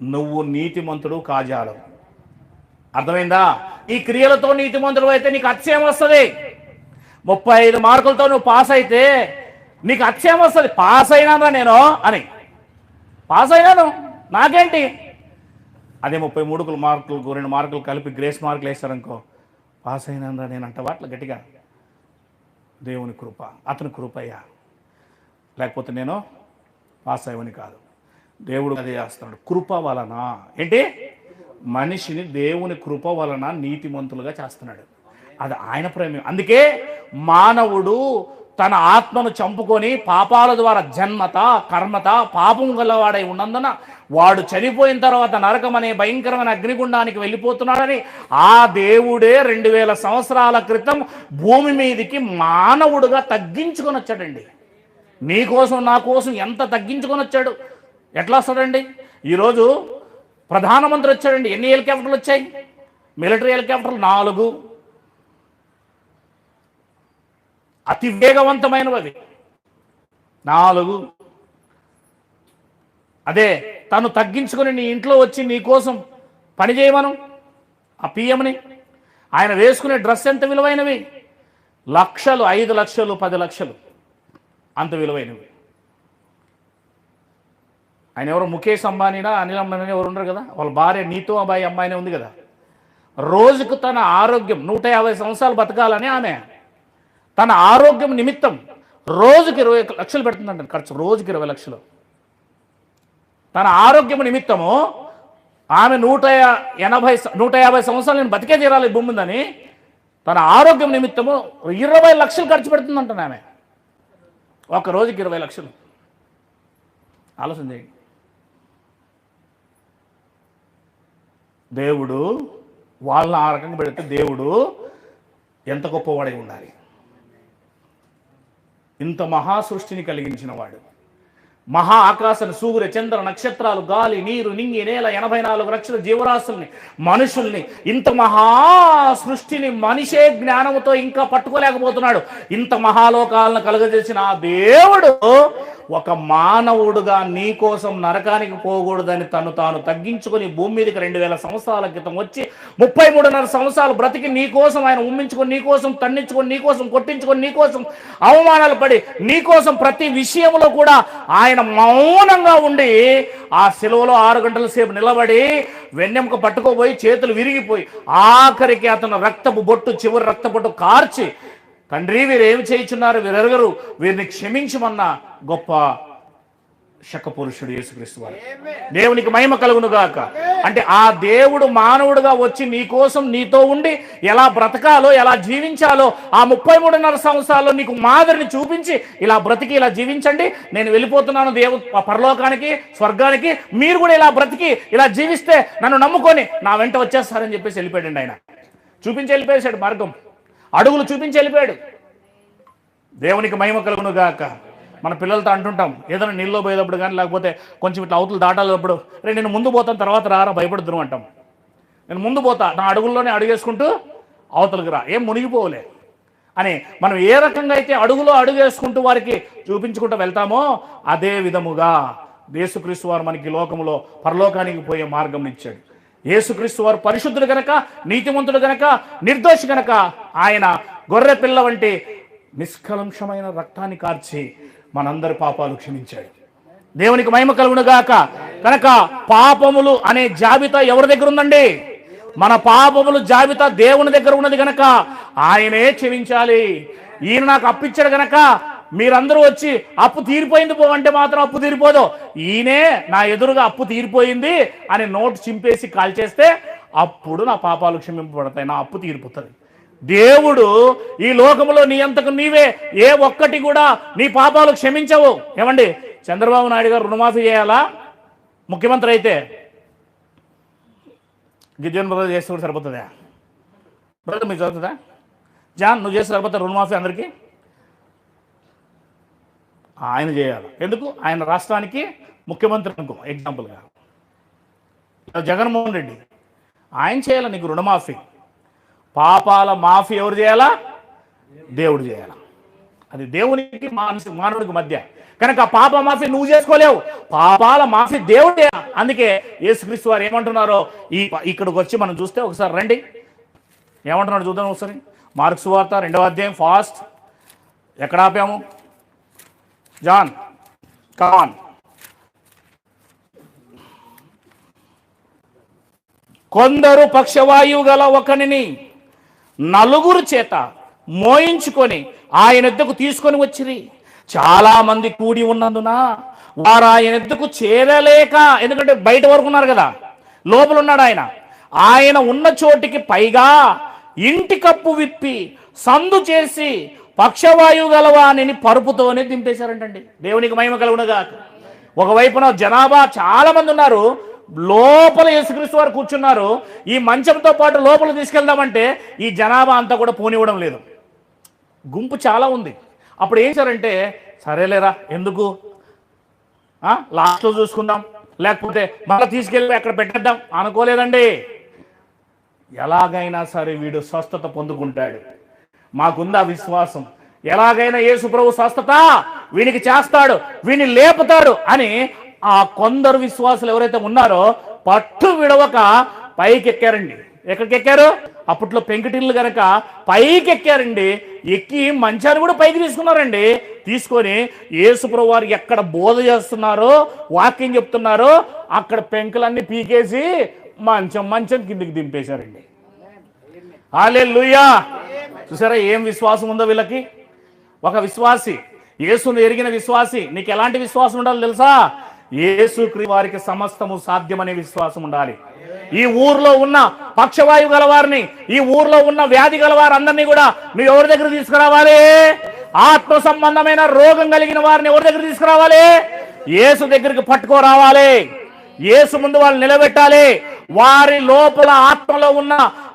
నువ్వు నీతిమంతుడు కాజాలవు. అర్థమైందా? ఈ క్రియలతో నీతిమంతుడు అయితే నీకు అతిశయం వస్తుంది. 35 మార్కులతో నువ్వు పాస్ అయితే నీకు అతిశయం వస్తుంది. పాస్ అయినానా నేను అని, పాస్ అయినాను నాకేంటి? అదే 33 మార్కులకు 2 మార్కులు కలిపి గ్రేస్ మార్కులు వేస్తారనుకో, పాస్ అయినారా నేను అంటావా? అట్లా గట్టిగా. దేవుని కృప, అతని కృపయ్యా, లేకపోతే నేను పాస్ అయ్యవని కాదు. దేవుడు అదే చేస్తున్నాడు కృప వలన. ఏంటి? మనిషిని దేవుని కృప వలన నీతిమంతులుగా చేస్తున్నాడు. అది ఆయన ప్రేమ. అందుకే మానవుడు తన ఆత్మను చంపుకొని పాపాల ద్వారా జన్మత కర్మత పాపం గలవాడై ఉన్నందున వాడు చనిపోయిన తర్వాత నరకం అనే భయంకరమైన అగ్నిగుండానికి వెళ్ళిపోతున్నాడని ఆ దేవుడే 2000 సంవత్సరాల క్రితం భూమి మీదకి మానవుడుగా తగ్గించుకొని వచ్చాడండి. నీ కోసం నా కోసం ఎంత తగ్గించుకొని వచ్చాడు. ఎట్లా వస్తాడండి? ఈరోజు ప్రధానమంత్రి వచ్చాడండి. ఎన్ని హెలికాప్టర్లు వచ్చాయి? మిలిటరీ హెలికాప్టర్లు 4, అతి వేగవంతమైనవి అవి 4. అదే తను తగ్గించుకొని నీ ఇంట్లో వచ్చి నీ కోసం పని చేయమను ఆ పిఎంని. ఆయన వేసుకునే డ్రెస్ ఎంత విలువైనవి, లక్షలు, 5 లక్షలు 10 లక్షలు అంత విలువైనవి. ఆయన ఎవరు ముఖేష్ అంబానీనా అనిల్ అంబానీ ఎవరు ఉండరు కదా, వాళ్ళ భార్య నీతూ అబ్బాయి అమ్మాయినే ఉంది కదా. రోజుకు తన ఆరోగ్యం 150 సంవత్సరాలు బతకాలని ఆమె తన ఆరోగ్యం నిమిత్తం రోజుకి 20 లక్షలు పెడుతుందంట ఖర్చు, రోజుకి 20 లక్షలు. తన ఆరోగ్యం నిమిత్తము ఆమె 150 సంవత్సరాలు నేను బతికే తీరాలి భూమి ఉందని తన ఆరోగ్యం నిమిత్తము 20 లక్షలు ఖర్చు పెడుతుందంట ఆమె. ఒక రోజుకి 20 లక్షలు. ఆలోచన చేయండి. దేవుడు వాళ్ళని ఆ రకంగా పెడితే దేవుడు ఎంత గొప్పవాడై ఉండాలి. ఇంత మహా సృష్టిని కలిగించిన వాడు, మహా ఆకాశాన్ని, సూర్య చంద్ర నక్షత్రాలు, గాలి, నీరు, నింగి, నేల, 84 లక్షల జీవరాశుల్ని, మనుషుల్ని, ఇంత మహా సృష్టిని మనిషే జ్ఞానంతో ఇంకా పట్టుకోలేకపోతున్నాడు. ఇంత మహాలోకాలను కలుగజేసిన ఆ దేవుడు ఒక మానవుడుగా నీ కోసం నరకానికి పోకూడదని తను తాను తగ్గించుకొని భూమి మీదకి 2000 సంవత్సరాల క్రితం వచ్చి 33.5 సంవత్సరాలు బ్రతికి నీ కోసం ఆయన ఉమ్మించుకొని, నీ కోసం తన్నించుకొని, నీ కోసం కొట్టించుకొని, నీ కోసం అవమానాలు పడి, నీ కోసం ప్రతి విషయంలో కూడా ఆయన మౌనంగా ఉండి ఆ శిలువలో 6 గంటల సేపు నిలబడి వెన్నెముక పట్టుకోబోయి చేతులు విరిగిపోయి ఆఖరికి అతను రక్తపు బొట్టు, చివరి రక్తబొట్టు కార్చి, తండ్రి వీరేమి చేయుచున్నారు, వీరెరగరు, వీరిని క్షమించమన్న గొప్ప శకపురుషుడు యేసుక్రీస్తు వారు. దేవునికి మహిమ కలుగును గాక. అంటే ఆ దేవుడు మానవుడుగా వచ్చి నీ కోసం నీతో ఉండి ఎలా బ్రతకాలో, ఎలా జీవించాలో ఆ 33.5 సంవత్సరాల్లో నీకు మాదిరిని చూపించి, ఇలా బ్రతికి ఇలా జీవించండి, నేను వెళ్ళిపోతున్నాను పరలోకానికి, స్వర్గానికి, మీరు కూడా ఇలా బ్రతికి ఇలా జీవిస్తే నన్ను నమ్ముకొని నా వెంట వచ్చేస్తారని చెప్పేసి వెళ్ళిపోయాడు. ఆయన చూపించి వెళ్ళిపోయాడు, మార్గం అడుగులు చూపించి వెళ్ళిపోయాడు. దేవునికి మహిమ కలుగును గాక. మన పిల్లలతో అంటుంటాం, ఏదైనా నీళ్ళలో పోయేటప్పుడు కానీ లేకపోతే కొంచెం ఇట్లా అవతలు దాటాలేటప్పుడు, రే నేను ముందు పోతాను తర్వాత రారా భయపడుతురు అంటాం. నేను ముందు పోతా, నా అడుగుల్లోనే అడుగేసుకుంటూ అవతలకు రా, ఏం మునిగిపోలే అని మనం ఏ రకంగా అయితే అడుగులో అడుగు వేసుకుంటూ వారికి చూపించుకుంటూ వెళ్తామో అదే విధముగా యేసుక్రీస్తు వారు మనకి లోకంలో పరలోకానికి పోయే మార్గం ఇచ్చాడు. యేసుక్రీస్తు వారు పరిశుద్ధుడు గనక, నీతిమంతుడు గనక, నిర్దోషి గనక ఆయన గొర్రె పిల్ల వంటి నిష్కలంషమైన రక్తాన్ని కార్చి మనందరి పాపాలు క్షమించాడు. దేవునికి మహిమ కలుగును గాక. కనుక పాపములు అనే జాబితా ఎవరి దగ్గర ఉందండి? మన పాపములు జాబితా దేవుని దగ్గర ఉన్నది గనక ఆయనే క్షమించాలి. ఈయన నాకు అప్పిచ్చాడు గనక మీరందరూ వచ్చి అప్పు తీరిపోయింది పో అంటే మాత్రం అప్పు తీరిపోదు. ఈయనే నా ఎదురుగా అప్పు తీరిపోయింది అని నోటు చింపేసి కాల్చేస్తే అప్పుడు నా పాపాలు క్షమింపబడతాయి, నా అప్పు తీరిపోతుంది. దేవుడు ఈ లోకంలో నీ అంతకు నీవే ఏ ఒక్కటి కూడా నీ పాపాలు క్షమించవు. ఏమండి, చంద్రబాబు నాయుడు గారు రుణమాఫీ చేయాలా? ముఖ్యమంత్రి అయితే గిరిజన బ్రదర్ చేస్తే కూడా సరిపోతుందా? బ్రదర్ మీకు చదువుతుందా? జాన్ నువ్వు చేస్తే సరిపోతా రుణమాఫీ అందరికీ? ఆయన చేయాలి. ఎందుకు? ఆయన రాష్ట్రానికి ముఖ్యమంత్రి అనుకో ఎగ్జాంపుల్గా. జగన్మోహన్ రెడ్డి ఆయన చేయాలి నీకు రుణమాఫీ. పాపాల మాఫీ ఎవరు చేయాలా? దేవుడు చేయాలా. అది దేవునికి మానవుడికి మధ్య. కనుక పాప మాఫీ నువ్వు చేసుకోలేవు, పాపాల మాఫీ దేవుడు చేయాలి. అందుకే యేసుక్రీస్తు వారు ఏమంటున్నారో ఇక్కడికి వచ్చి మనం చూస్తే ఒకసారి రండి, ఏమంటున్నాడు చూద్దాం ఒకసారి. మార్కు సువార్త 2వ అధ్యాయం ఫాస్ట్. ఎక్కడ ఆపాము? జాన్ కాన్. కొందరు పక్షవాయువు గల ఒకనిని 4 చేత మోయించుకొని ఆయన ఎద్దకు తీసుకొని వచ్చిరి. చాలా మంది కూడి ఉన్నందున వారు ఆయన ఎద్దకు చేరలేక, ఎందుకంటే బయట వరకు ఉన్నారు కదా, లోపల ఉన్నాడు ఆయన. ఆయన ఉన్న చోటికి పైగా ఇంటి కప్పు విప్పి సందు చేసి పక్షవాయువు గలవాని పరుపుతోనే దింపేశారంటండి. దేవునికి మహిమ కలుగునుగా. ఒకవైపున జనాభా చాలా మంది ఉన్నారు, లోపల యేసుక్రీస్తు వారు కూర్చున్నారు. ఈ మంచంతో పాటు లోపల తీసుకెళ్దామంటే ఈ జనాభా అంతా కూడా పోనివ్వడం లేదు, గుంపు చాలా ఉంది. అప్పుడు ఏం చేశారంటే, సరేలేరా ఎందుకు లాస్ట్లో చూసుకుందాం, లేకపోతే మళ్ళీ తీసుకెళ్ళి అక్కడ పెట్టేద్దాం అనుకోలేదండి. ఎలాగైనా సరే వీడు స్వస్థత పొందుకుంటాడు, మాకుందా విశ్వాసం, ఎలాగైనా యేసు ప్రభు స్వస్థత వీనికి చేస్తాడు, వీని లేపుతాడు అని ఆ కొందరు విశ్వాసులు ఎవరైతే ఉన్నారో పట్టు విడవక పైకి ఎక్కారండి. ఎక్కడికి ఎక్కారు? అప్పట్లో పెంకుటిల్లు కనుక పైకి ఎక్కారండి. ఎక్కి మంచాన్ని కూడా పైకి తీసుకున్నారండి. తీసుకొని యేసుప్రభువు వారు ఎక్కడ బోధ చేస్తున్నారో, వాక్యం చెప్తున్నారో అక్కడ పెంకులన్నీ పీకేసి మంచం కిందికి దింపేశారండి. హల్లెలూయా. చూసారా ఏం విశ్వాసం ఉందో వీళ్ళకి? ఒక విశ్వాసి, యేసును ఎరిగిన విశ్వాసి, నీకు ఎలాంటి విశ్వాసం ఉండాలో తెలుసా? యేసుక్రీస్తు వారికి సమస్తము సాధ్యమనే విశ్వాసం ఉండాలి. ఈ ఊర్లో ఉన్న పక్షవాయువు గలవారిని, ఈ ఊర్లో ఉన్న వ్యాధి గలవారు అందరినీ కూడా నువ్వు ఎవరి దగ్గర తీసుకురావాలి? ఆత్మ సంబంధమైన రోగం కలిగిన వారిని ఎవరి దగ్గర తీసుకురావాలి? యేసు దగ్గరికి పట్టుకోరావాలి. యేసు ముందు వాళ్ళు నిలబెట్టాలి. వారి లోపల ఆత్మలో ఉన్న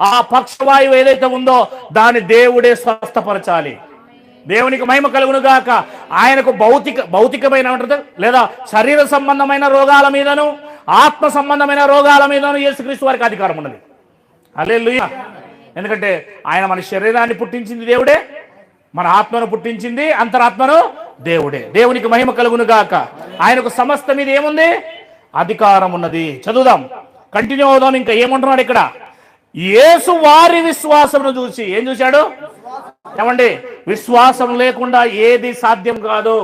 ఆ పక్షవాయువు ఏదైతే ఉందో దాన్ని దేవుడే స్వస్థపరచాలి. దేవునికి మహిమ కలుగును గాక. ఆయనకు భౌతికమైన లేదా శరీర సంబంధమైన రోగాల మీదను ఆత్మ సంబంధమైన రోగాల మీదను యేసుక్రీస్తు వారికి అధికారం ఉన్నది. హల్లెలూయా. ఎందుకంటే ఆయన మన శరీరాన్ని పుట్టించింది దేవుడే, మన ఆత్మను పుట్టించింది అంతరాత్మను దేవుడే. దేవునికి మహిమ కలుగును గాక. ఆయనకు సమస్త మీద ఏముంది? అధికారం ఉన్నది. చదువుదాం, కంటిన్యూ అవుదాం. ఇంకా ఏమంటున్నాడు ఇక్కడ? యేసు వారి విశ్వాసమును చూసి ఏం చూశాడు? ఏమండి, విశ్వాసం లేకుండా ఏది సాధ్యం కాదు.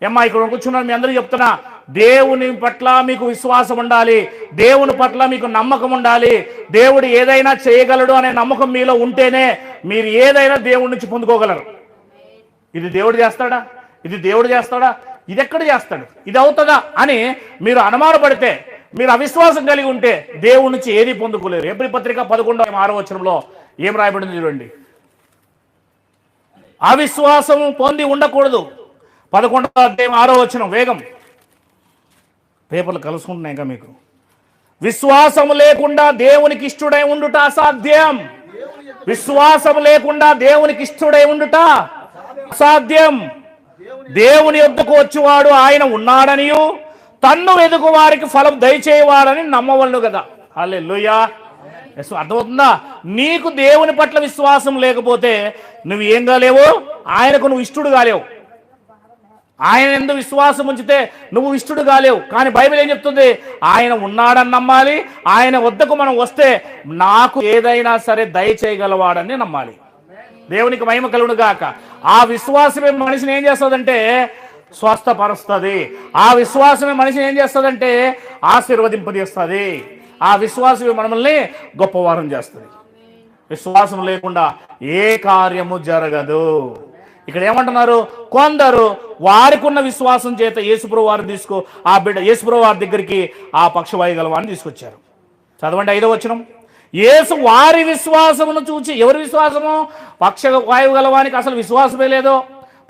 ఏమ్మా ఇక్కడ కూర్చున్నాను, మీ అందరికీ చెప్తున్నా, దేవుని పట్ల మీకు విశ్వాసం ఉండాలి, దేవుని పట్ల మీకు నమ్మకం ఉండాలి. దేవుడు ఏదైనా చేయగలడు అనే నమ్మకం మీలో ఉంటేనే మీరు ఏదైనా దేవుడి నుంచి పొందుకోగలరు. ఇది దేవుడు చేస్తాడా, ఇది దేవుడు చేస్తాడా, ఇది ఎక్కడ చేస్తాడు, ఇది అవుతుందా అని మీరు అనుమానపడితే, మీరు అవిశ్వాసం కలిగి ఉంటే దేవుడి నుంచి ఏది పొందుకోలేరు. ఎబ్రీ పత్రిక 11:6 ఏం రాయబడింది చూడండి. అవిశ్వాసం పొంది ఉండకూడదు. 11:6 వేగం, పేపర్లు కలుసుకుంటున్నాయి ఇంకా మీకు. విశ్వాసం లేకుండా దేవునికి ఇష్టడై ఉండుట అసాధ్యం. విశ్వాసం లేకుండా దేవునికి ఇష్టడై ఉండుట అసాధ్యం. దేవుని యొద్దకు వచ్చేవాడు ఆయన ఉన్నాడనియు తన్ను వెదుకు వారికి ఫలం దయచేయవాడని నమ్మవలను కదా. హల్లెలూయా. అర్థమవుతుందా? నీకు దేవుని పట్ల విశ్వాసం లేకపోతే నువ్వు ఏం కాలేవు? ఆయనకు నువ్వు ఇష్టడు కాలేవు. ఆయన ఎందుకు విశ్వాసం ఉంచితే నువ్వు ఇష్టడు కాలేవు. కానీ బైబిల్ ఏం చెప్తుంది? ఆయన ఉన్నాడని నమ్మాలి. ఆయన వద్దకు మనం వస్తే నాకు ఏదైనా సరే దయచేయగలవాడని నమ్మాలి. దేవునికి మహిమ కలుగును గాక. ఆ విశ్వాసమే మనిషిని ఏం చేస్తుందంటే స్వస్థపరుస్తుంది. ఆ విశ్వాసమే మనిషిని ఏం చేస్తుందంటే ఆశీర్వదింపజేస్తుంది. ఆ విశ్వాసమే మనల్ని గొప్పవారం చేస్తుంది. విశ్వాసం లేకుండా ఏ కార్యము జరగదు. ఇక్కడ ఏమంటున్నారు? కొందరు వారికి ఉన్న విశ్వాసం చేత యేసుప్రభువు వారిని ఆ బిడ్డ యేసుప్రభువు వారి దగ్గరికి ఆ పక్షవాయు గలవాన్ని తీసుకొచ్చారు. చదవండి 5వ వచనం. యేసు వారి విశ్వాసమును చూచి, ఎవరి విశ్వాసము? పక్షవాయువు గలవానికి అసలు విశ్వాసమే లేదు.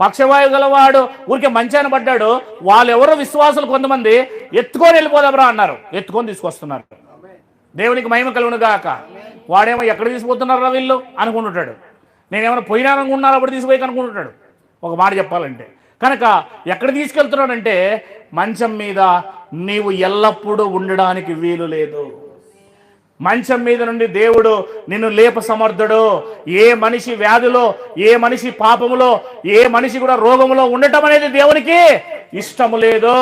పక్షవాయువు గలవాడు ఊరికే మంచాన పడ్డాడు. వాళ్ళు ఎవరో విశ్వాసులు కొంతమంది ఎత్తుకొని వెళ్ళిపోదామరా అన్నారు, ఎత్తుకొని తీసుకొస్తున్నారు. దేవునికి మహిమ కలుగును గాక. వాడేమో ఎక్కడ తీసుకుపోతున్నారా వీళ్ళు అనుకుంటుంటాడు. నేనేమైనా పోయినానుకున్నాను అప్పుడు తీసుకుపోయి అనుకుంటుంటాడు. ఒక మాట చెప్పాలంటే కనుక ఎక్కడ తీసుకెళ్తున్నాడంటే మంచం మీద నీవు ఎల్లప్పుడూ ఉండడానికి వీలు లేదు. మంచం మీద నుండి దేవుడు నిన్ను లేప సమర్థుడు. ఏ మనిషి వ్యాధిలో, ఏ మనిషి పాపములో, ఏ మనిషి కూడా రోగములో ఉండటం అనేది దేవునికి ఇష్టము లేదు.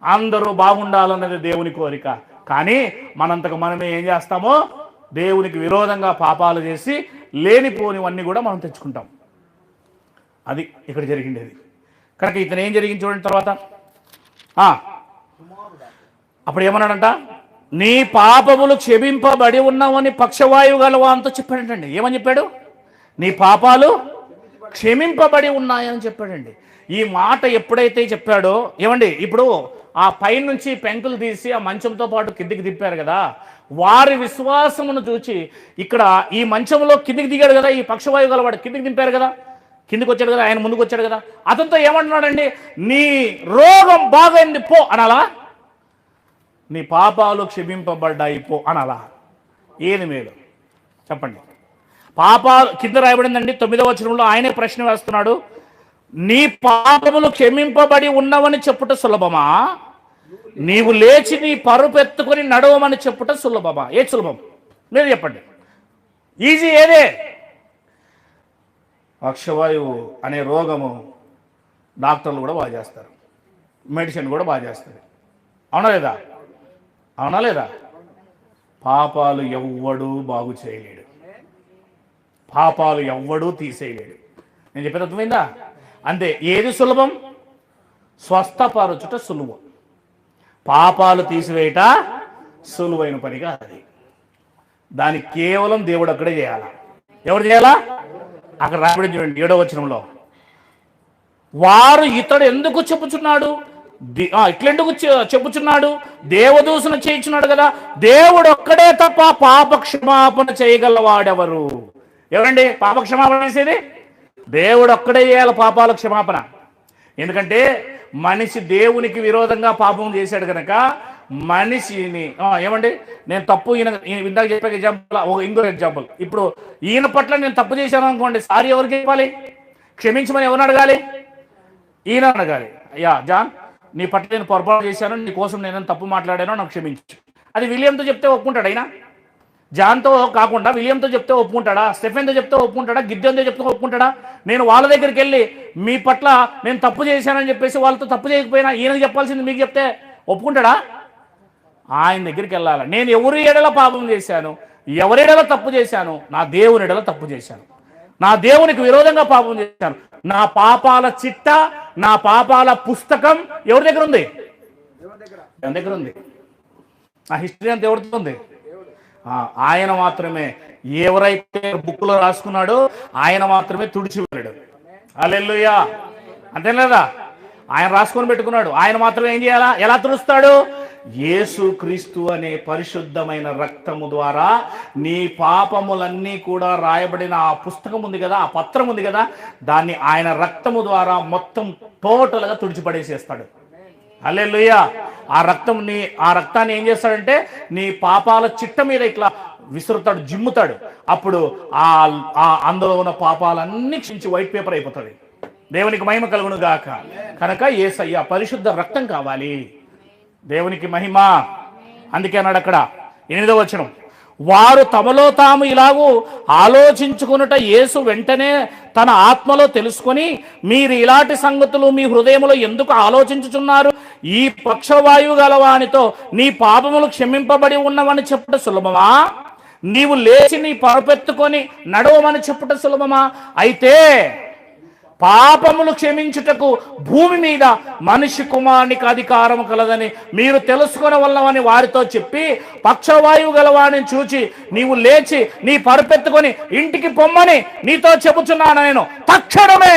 అందరూ బాగుండాలన్నది దేవుని కోరిక. కానీ మనంతకు మనమే ఏం చేస్తామో దేవునికి విరోధంగా పాపాలు చేసి లేనిపోనివన్నీ కూడా మనం తెచ్చుకుంటాం. అది ఇక్కడ జరిగిండేది. కనుక ఇతను ఏం జరిగింది చూడండి. తర్వాత అప్పుడు ఏమన్నాడంట? నీ పాపములు క్షమింపబడి ఉన్నావని పక్షవాయువు గలవాంతో చెప్పాడంటండి. ఏమని చెప్పాడు? నీ పాపాలు క్షమింపబడి ఉన్నాయని చెప్పాడండి. ఈ మాట ఎప్పుడైతే చెప్పాడో, ఏమండి ఇప్పుడు ఆ పై నుంచి పెంకులు తీసి ఆ మంచంతో పాటు కిందికి తిప్పారు కదా, వారి విశ్వాసమును చూచి ఇక్కడ ఈ మంచంలో కిందికి దిగాడు కదా, ఈ పక్షవాయువు గలవాడు కిందికి దింపారు కదా, కిందికి వచ్చాడు కదా, ఆయన ముందుకు వచ్చాడు కదా, అతనితో ఏమంటున్నాడండి? నీ రోగం బాగైంది పో అనాలా? నీ పాపాలు క్షమింపబడ్డాయి పో అనాలా? ఏది మేలు చెప్పండి? పాపాలు కింద రాయబడిందండి 9వ వచనంలో. ఆయనే ప్రశ్న వేస్తున్నాడు. నీ పాపములు క్షమింపబడి ఉన్నవని చెప్పుట సులభమా, నీవు లేచి నీ పరుపెత్తుకొని నడవమని చెప్పుట సులభమా? ఏ సులభం మీరు చెప్పండి? ఈజీ ఏదే? పక్షవాయువు అనే రోగము డాక్టర్లు కూడా బాగా చేస్తారు. మెడిసిన్ కూడా బాగా చేస్తుంది. అవునా లేదా? అవునా లేదా? పాపాలు ఎవ్వడూ బాగు చేయలేడు, పాపాలు ఎవ్వడూ తీసేయలేడు. నేను చెప్పేది అర్థమైందా? అంతే. ఏది సులభం? స్వస్థపరచుట సులువు, పాపాలు తీసివేయట సులువైన పనిగా అది. దాన్ని కేవలం దేవుడు అక్కడే చేయాలా. ఎవరు చేయాలా? అక్కడ రాబడి చూడండి 7వ వచనంలో, వారు ఇతడు ఎందుకు చెప్పుచున్నాడు, ఇట్లెందుకు చెప్పుచున్నాడు, దేవదూషణ చేయించున్నాడు కదా, దేవుడు ఒక్కడే తప్ప పాప క్షమాపణ చేయగలవాడెవరు? ఎవరండి పాప క్షమాపణ చేసేది? దేవుడు ఒక్కడే చేయాలి పాపాల క్షమాపణ. ఎందుకంటే మనిషి దేవునికి విరోధంగా పాపం చేశాడు కనుక మనిషిని ఏమండి, నేను తప్పు ఇందాక చెప్పే ఎగ్జాంపుల్, ఇంకో ఎగ్జాంపుల్, ఇప్పుడు ఈయన పట్ల నేను తప్పు చేశాను అనుకోండి, సారీ ఎవరికి చెప్పాలి? క్షమించమని ఎవరిని అడగాలి? ఈయన అడగాలి. అయ్యా జాన్, నీ పట్ల నేను పొరపాటు చేశాను, నీ కోసం నేను తప్పు మాట్లాడానో నాకు క్షమించు. అది విలియంతో చెప్తే ఒప్పుకుంటాడు. అయినా జాన్తో కాకుండా విలియంతో చెప్తే ఒప్పుకుంటాడా? స్టెఫెన్తో చెప్తే ఒప్పుకుంటాడా? గిద్దెన్తో చెప్తే ఒప్పుకుంటాడా? నేను వాళ్ళ దగ్గరికి వెళ్ళి మీ పట్ల నేను తప్పు చేశానని చెప్పేసి వాళ్ళతో తప్పు చేయకపోయినా ఈయనకు చెప్పాల్సింది మీకు చెప్తే ఒప్పుకుంటాడా? ఆయన దగ్గరికి వెళ్ళాలి. నేను ఎవరి ఎడల పాపం చేశాను, ఎవరెడల తప్పు చేశాను? నా దేవుని ఎడల తప్పు చేశాను, నా దేవునికి విరోధంగా పాపం చేశాను. నా పాపాల చిట్ట, నా పాపాల పుస్తకం ఎవరి దగ్గర ఉంది? ఎవరి దగ్గర ఉంది? నా హిస్టరీ అంతా ఎవరితో ఉంది? ఆయన మాత్రమే. ఎవరైతే బుక్లో రాసుకున్నాడో ఆయన మాత్రమే తుడిచి వెళ్ళాడు. హల్లెలూయా. అంతే లేదా? ఆయన రాసుకొని పెట్టుకున్నాడు, ఆయన మాత్రమే ఏం చేయాలా? ఎలా తుడుస్తాడు? యేసు క్రీస్తు అనే పరిశుద్ధమైన రక్తము ద్వారా నీ పాపములన్నీ కూడా రాయబడిన ఆ పుస్తకం ఉంది కదా, ఆ పత్రం ఉంది కదా, దాన్ని ఆయన రక్తము ద్వారా మొత్తం టోటల్గా తుడిచిపడేసేస్తాడు. హల్లెలూయా. ఆ రక్తాన్ని ఏం చేస్తాడంటే నీ పాపాల చిట్ట మీద ఇట్లా విసురుతాడు, జిమ్ముతాడు. అప్పుడు అందులో ఉన్న పాపాలన్నీ క్షమించి వైట్ పేపర్ అయిపోతుంది. దేవునికి మహిమ కలుగును గాక. కనుక యేసయ్య పరిశుద్ధ రక్తం కావాలి. దేవునికి మహిమ. అందుకే అన్నాడు అక్కడ 8వ వచనం, వారు తమలో తాము ఇలాగూ ఆలోచించుకునుట యేసు వెంటనే తన ఆత్మలో తెలుసుకొని, మీరు ఇలాంటి సంగతులు మీ హృదయంలో ఎందుకు ఆలోచించుచున్నారు? ఈ పక్షవాయువు గలవానితో నీ పాపములు క్షమింపబడి ఉన్నవని చెప్పుట సులభమా? నీవు లేచి నీ పరుపెత్తుకొని నడవమని చెప్పుట సులభమా? అయితే పాపములు క్షమించుటకు భూమి మీద మనిషి కుమారునికి అధికారం కలదని మీరు తెలుసుకునే వల్లవని వారితో చెప్పి, పక్షవాయువు గలవాడిని చూచి నీవు లేచి నీ పరుపెత్తుకొని ఇంటికి పొమ్మని నీతో చెబుతున్నాను నేను. తక్షణమే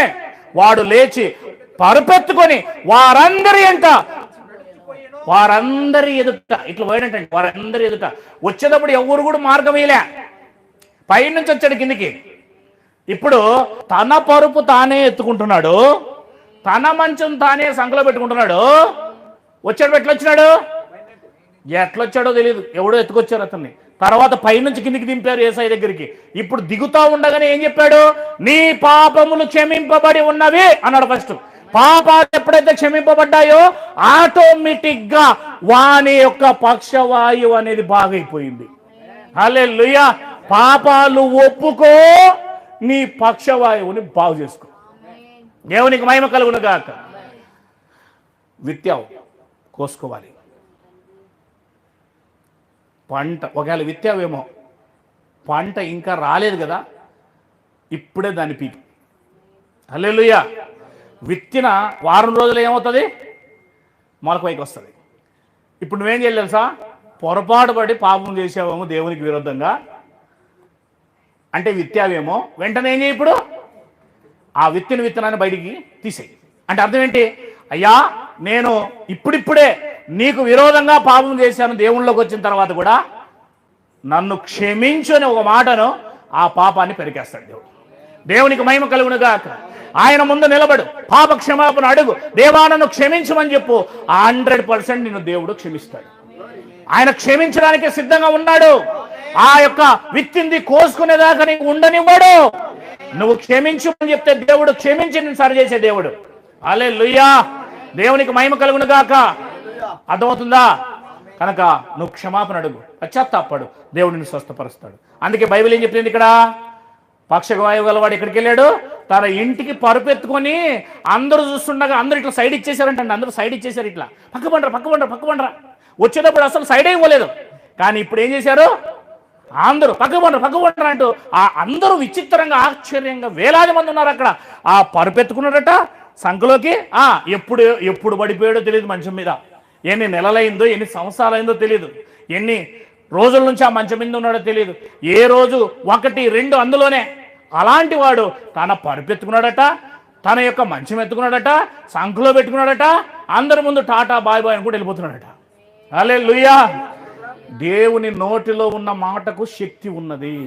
వాడు లేచి పరుపెత్తుకొని వారందరి ఎదుట ఇట్లా పోయినట్టండి. వారందరి ఎదుట వచ్చేటప్పుడు ఎవరు కూడా మార్గం వేయలే, పైనుంచి వచ్చాడు కిందికి. ఇప్పుడు తన పరుపు తానే ఎత్తుకుంటున్నాడు, తన మంచం తానే సంకలో పెట్టుకుంటున్నాడు. వచ్చాడు, ఎట్లొచ్చాడో తెలియదు, ఎవడో ఎత్తుకొచ్చారు అతన్ని. తర్వాత పైనుంచి కిందికి దింపారు యేసయ్య దగ్గరికి. ఇప్పుడు దిగుతా ఉండగానే ఏం చెప్పాడు? నీ పాపములు క్షమింపబడి ఉన్నవి అన్నాడు. ఫస్ట్ పాపాలు ఎప్పుడైతే క్షమింపబడ్డాయో ఆటోమేటిక్ గా వాని యొక్క పక్షవాయువు అనేది బాగైపోయింది. హల్లెలూయా. పాపాలు ఒప్పుకో, నీ పక్షవాయువుని బాగు చేసుకో. దేవునికి మహిమ కలుగును గాక. విత్తావు, కోసుకోవాలి. పంట ఒకవేళ విత్తావేమో, పంట ఇంకా రాలేదు కదా, ఇప్పుడే దాన్ని పీకి. హల్లెలూయా. విత్తిన వారం రోజులు ఏమవుతుంది? మొలకపైకి వస్తుంది. ఇప్పుడు నువ్వేం చేయాలి తెలుసా? పొరపాటు పడి పాపం చేసావేమో దేవునికి విరుద్ధంగా, అంటే విత్తావేమో, వెంటనే ఏం చేయి? ఇప్పుడు ఆ విత్తనాన్ని బయటికి తీసేయి. అంటే అర్థం ఏంటి? అయ్యా నేను ఇప్పుడిప్పుడే నీకు విరోధంగా పాపం చేశాను, దేవుళ్ళలోకి వచ్చిన తర్వాత కూడా నన్ను క్షమించు అని ఒక మాటను ఆ పాపాన్ని పెరికేస్తాడు దేవుడు. దేవునికి మహిమ కలుగును గాక. ఆయన ముందు నిలబడు, పాప క్షమాపణ అడుగు, దేవా నన్ను క్షమించమని చెప్పు. 100% నిన్ను దేవుడు క్షమిస్తాడు. ఆయన క్షమించడానికి సిద్ధంగా ఉన్నాడు. ఆ యొక్క విత్తింది కోసుకునేదాకా నీకు ఉండనివ్వడు. నువ్వు క్షమించు అని చెప్తే దేవుడు క్షమించి నేను సరిచేసే దేవుడు. హల్లెలూయా. దేవునికి మహిమ కలుగును గాక. అర్థమవుతుందా? కనుక నువ్వు క్షమాపణ అడుగు, పశ్చాత్తాపడు, దేవుడిని స్వస్థపరుస్తాడు. అందుకే బైబిల్ ఏం చెప్తుంది ఇక్కడ? పక్షవాయువు గలవాడు ఎక్కడికి వెళ్ళాడు? తన ఇంటికి పరుపెత్తుకొని అందరూ చూస్తుండగా అందరూ ఇట్లా సైడ్ ఇచ్చేసారంటండి. అందరూ సైడ్ ఇచ్చేసారు, ఇట్లా పక్క పండ్రా వచ్చేటప్పుడు అసలు సైడ్ అయిపోలేదు. కానీ ఇప్పుడు ఏం చేశారు? అందరూ పక్క పండ్రా అంటూ అందరూ విచిత్రంగా ఆశ్చర్యంగా వేలాది మంది ఉన్నారు అక్కడ. ఆ పరుపెత్తుకున్నాడట సంఖలోకి. ఎప్పుడు ఎప్పుడు పడిపోయాడో తెలియదు, మంచం మీద ఎన్ని నెలలైందో ఎన్ని సంవత్సరాలైందో తెలియదు, ఎన్ని రోజుల నుంచి ఆ మంచం మీద ఉన్నాడో తెలియదు. ఏ రోజు 1, 2 అందులోనే. అలాంటి వాడు తన పరుపెత్తుకున్నాడట, తన యొక్క మంచం ఎత్తుకున్నాడట, సంఖలో పెట్టుకున్నాడట, అందరి ముందు టాటా బాయ్ బాయ్ అని కూడా వెళ్ళిపోతున్నాడట. హల్లెలూయా. దేవుని నోటిలో ఉన్న మాటకు శక్తి ఉన్నది,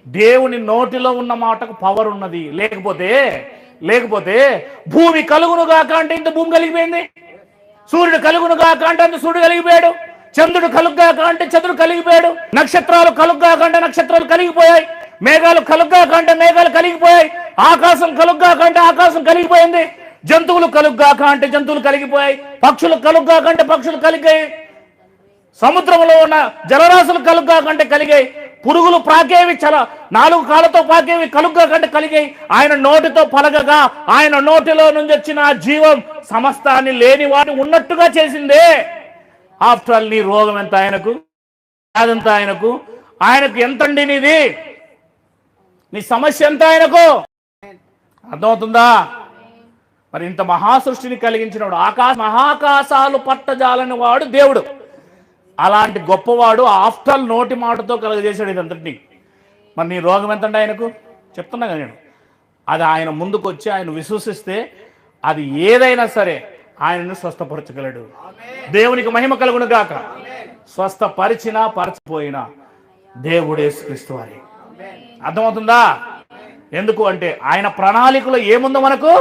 దేవుని నోటిలో ఉన్న మాటకు పవర్ ఉన్నది. లేకపోతే భూమి కలుగునుగాక అంటే ఇంత భూమి కలిగిపోయింది, సూర్యుడు కలుగునుగాక అంటే అంత సూర్యుడు కలిగిపోయాడు, చంద్రుడు కలుగ్గాక అంటే చంద్రుడు కలిగిపోయాడు, నక్షత్రాలు కలుగ్గాక అంటే నక్షత్రాలు కలిగిపోయాయి, మేఘాలు కలుగ్గాక అంటే మేఘాలు కలిగిపోయాయి, ఆకాశం కలుగ్గాక అంటే ఆకాశం కలిగిపోయింది, జంతువులు కలుగ్గాక అంటే జంతువులు కలిగిపోయాయి, పక్షులు కలుగ్గాక అంటే పక్షులు కలిగాయి, సముద్రంలో ఉన్న జలరాశులు కలుగ్గాక అంటే కలిగాయి, పురుగులు ప్రాకేవి 4 కాళ్ళతో పాకేవి కలుగ్గాక అంటే కలిగాయి. ఆయన నోటితో పలకగా ఆయన నోటిలో నుంచి వచ్చిన జీవం సమస్తాన్ని లేని వాటిని ఉన్నట్టుగా చేసిందే. ఆఫ్టర్ ఆల్ నీ రోగం ఎంత ఆయనకు, అదంతా ఆయనకు ఎంతండి నీది, నీ సమస్య ఎంత ఆయనకు అర్థమవుతుందా? మరి ఇంత మహాసృష్టిని కలిగించినవాడు, మహాకాశాలు పట్టజాలని వాడు దేవుడు. అలాంటి గొప్పవాడు ఆఫ్టర్ ఆల్ నోటి మాటతో కలుగజేశాడు ఇదంతటినీ. మరి నీ రోగం ఎంతండి ఆయనకు చెప్తున్నా కదా నేను. అది ఆయన ముందుకు వచ్చి ఆయన విశ్వసిస్తే అది ఏదైనా సరే ఆయనను స్వస్థపరచగలడు. దేవునికి మహిమ కలుగును గాక. స్వస్థపరిచినా పరచిపోయినా దేవుడు యేసుక్రీస్తు వారే. అర్థమవుతుందా? ఎందుకు అంటే ఆయన ప్రణాళికలో ఏముందో మనకు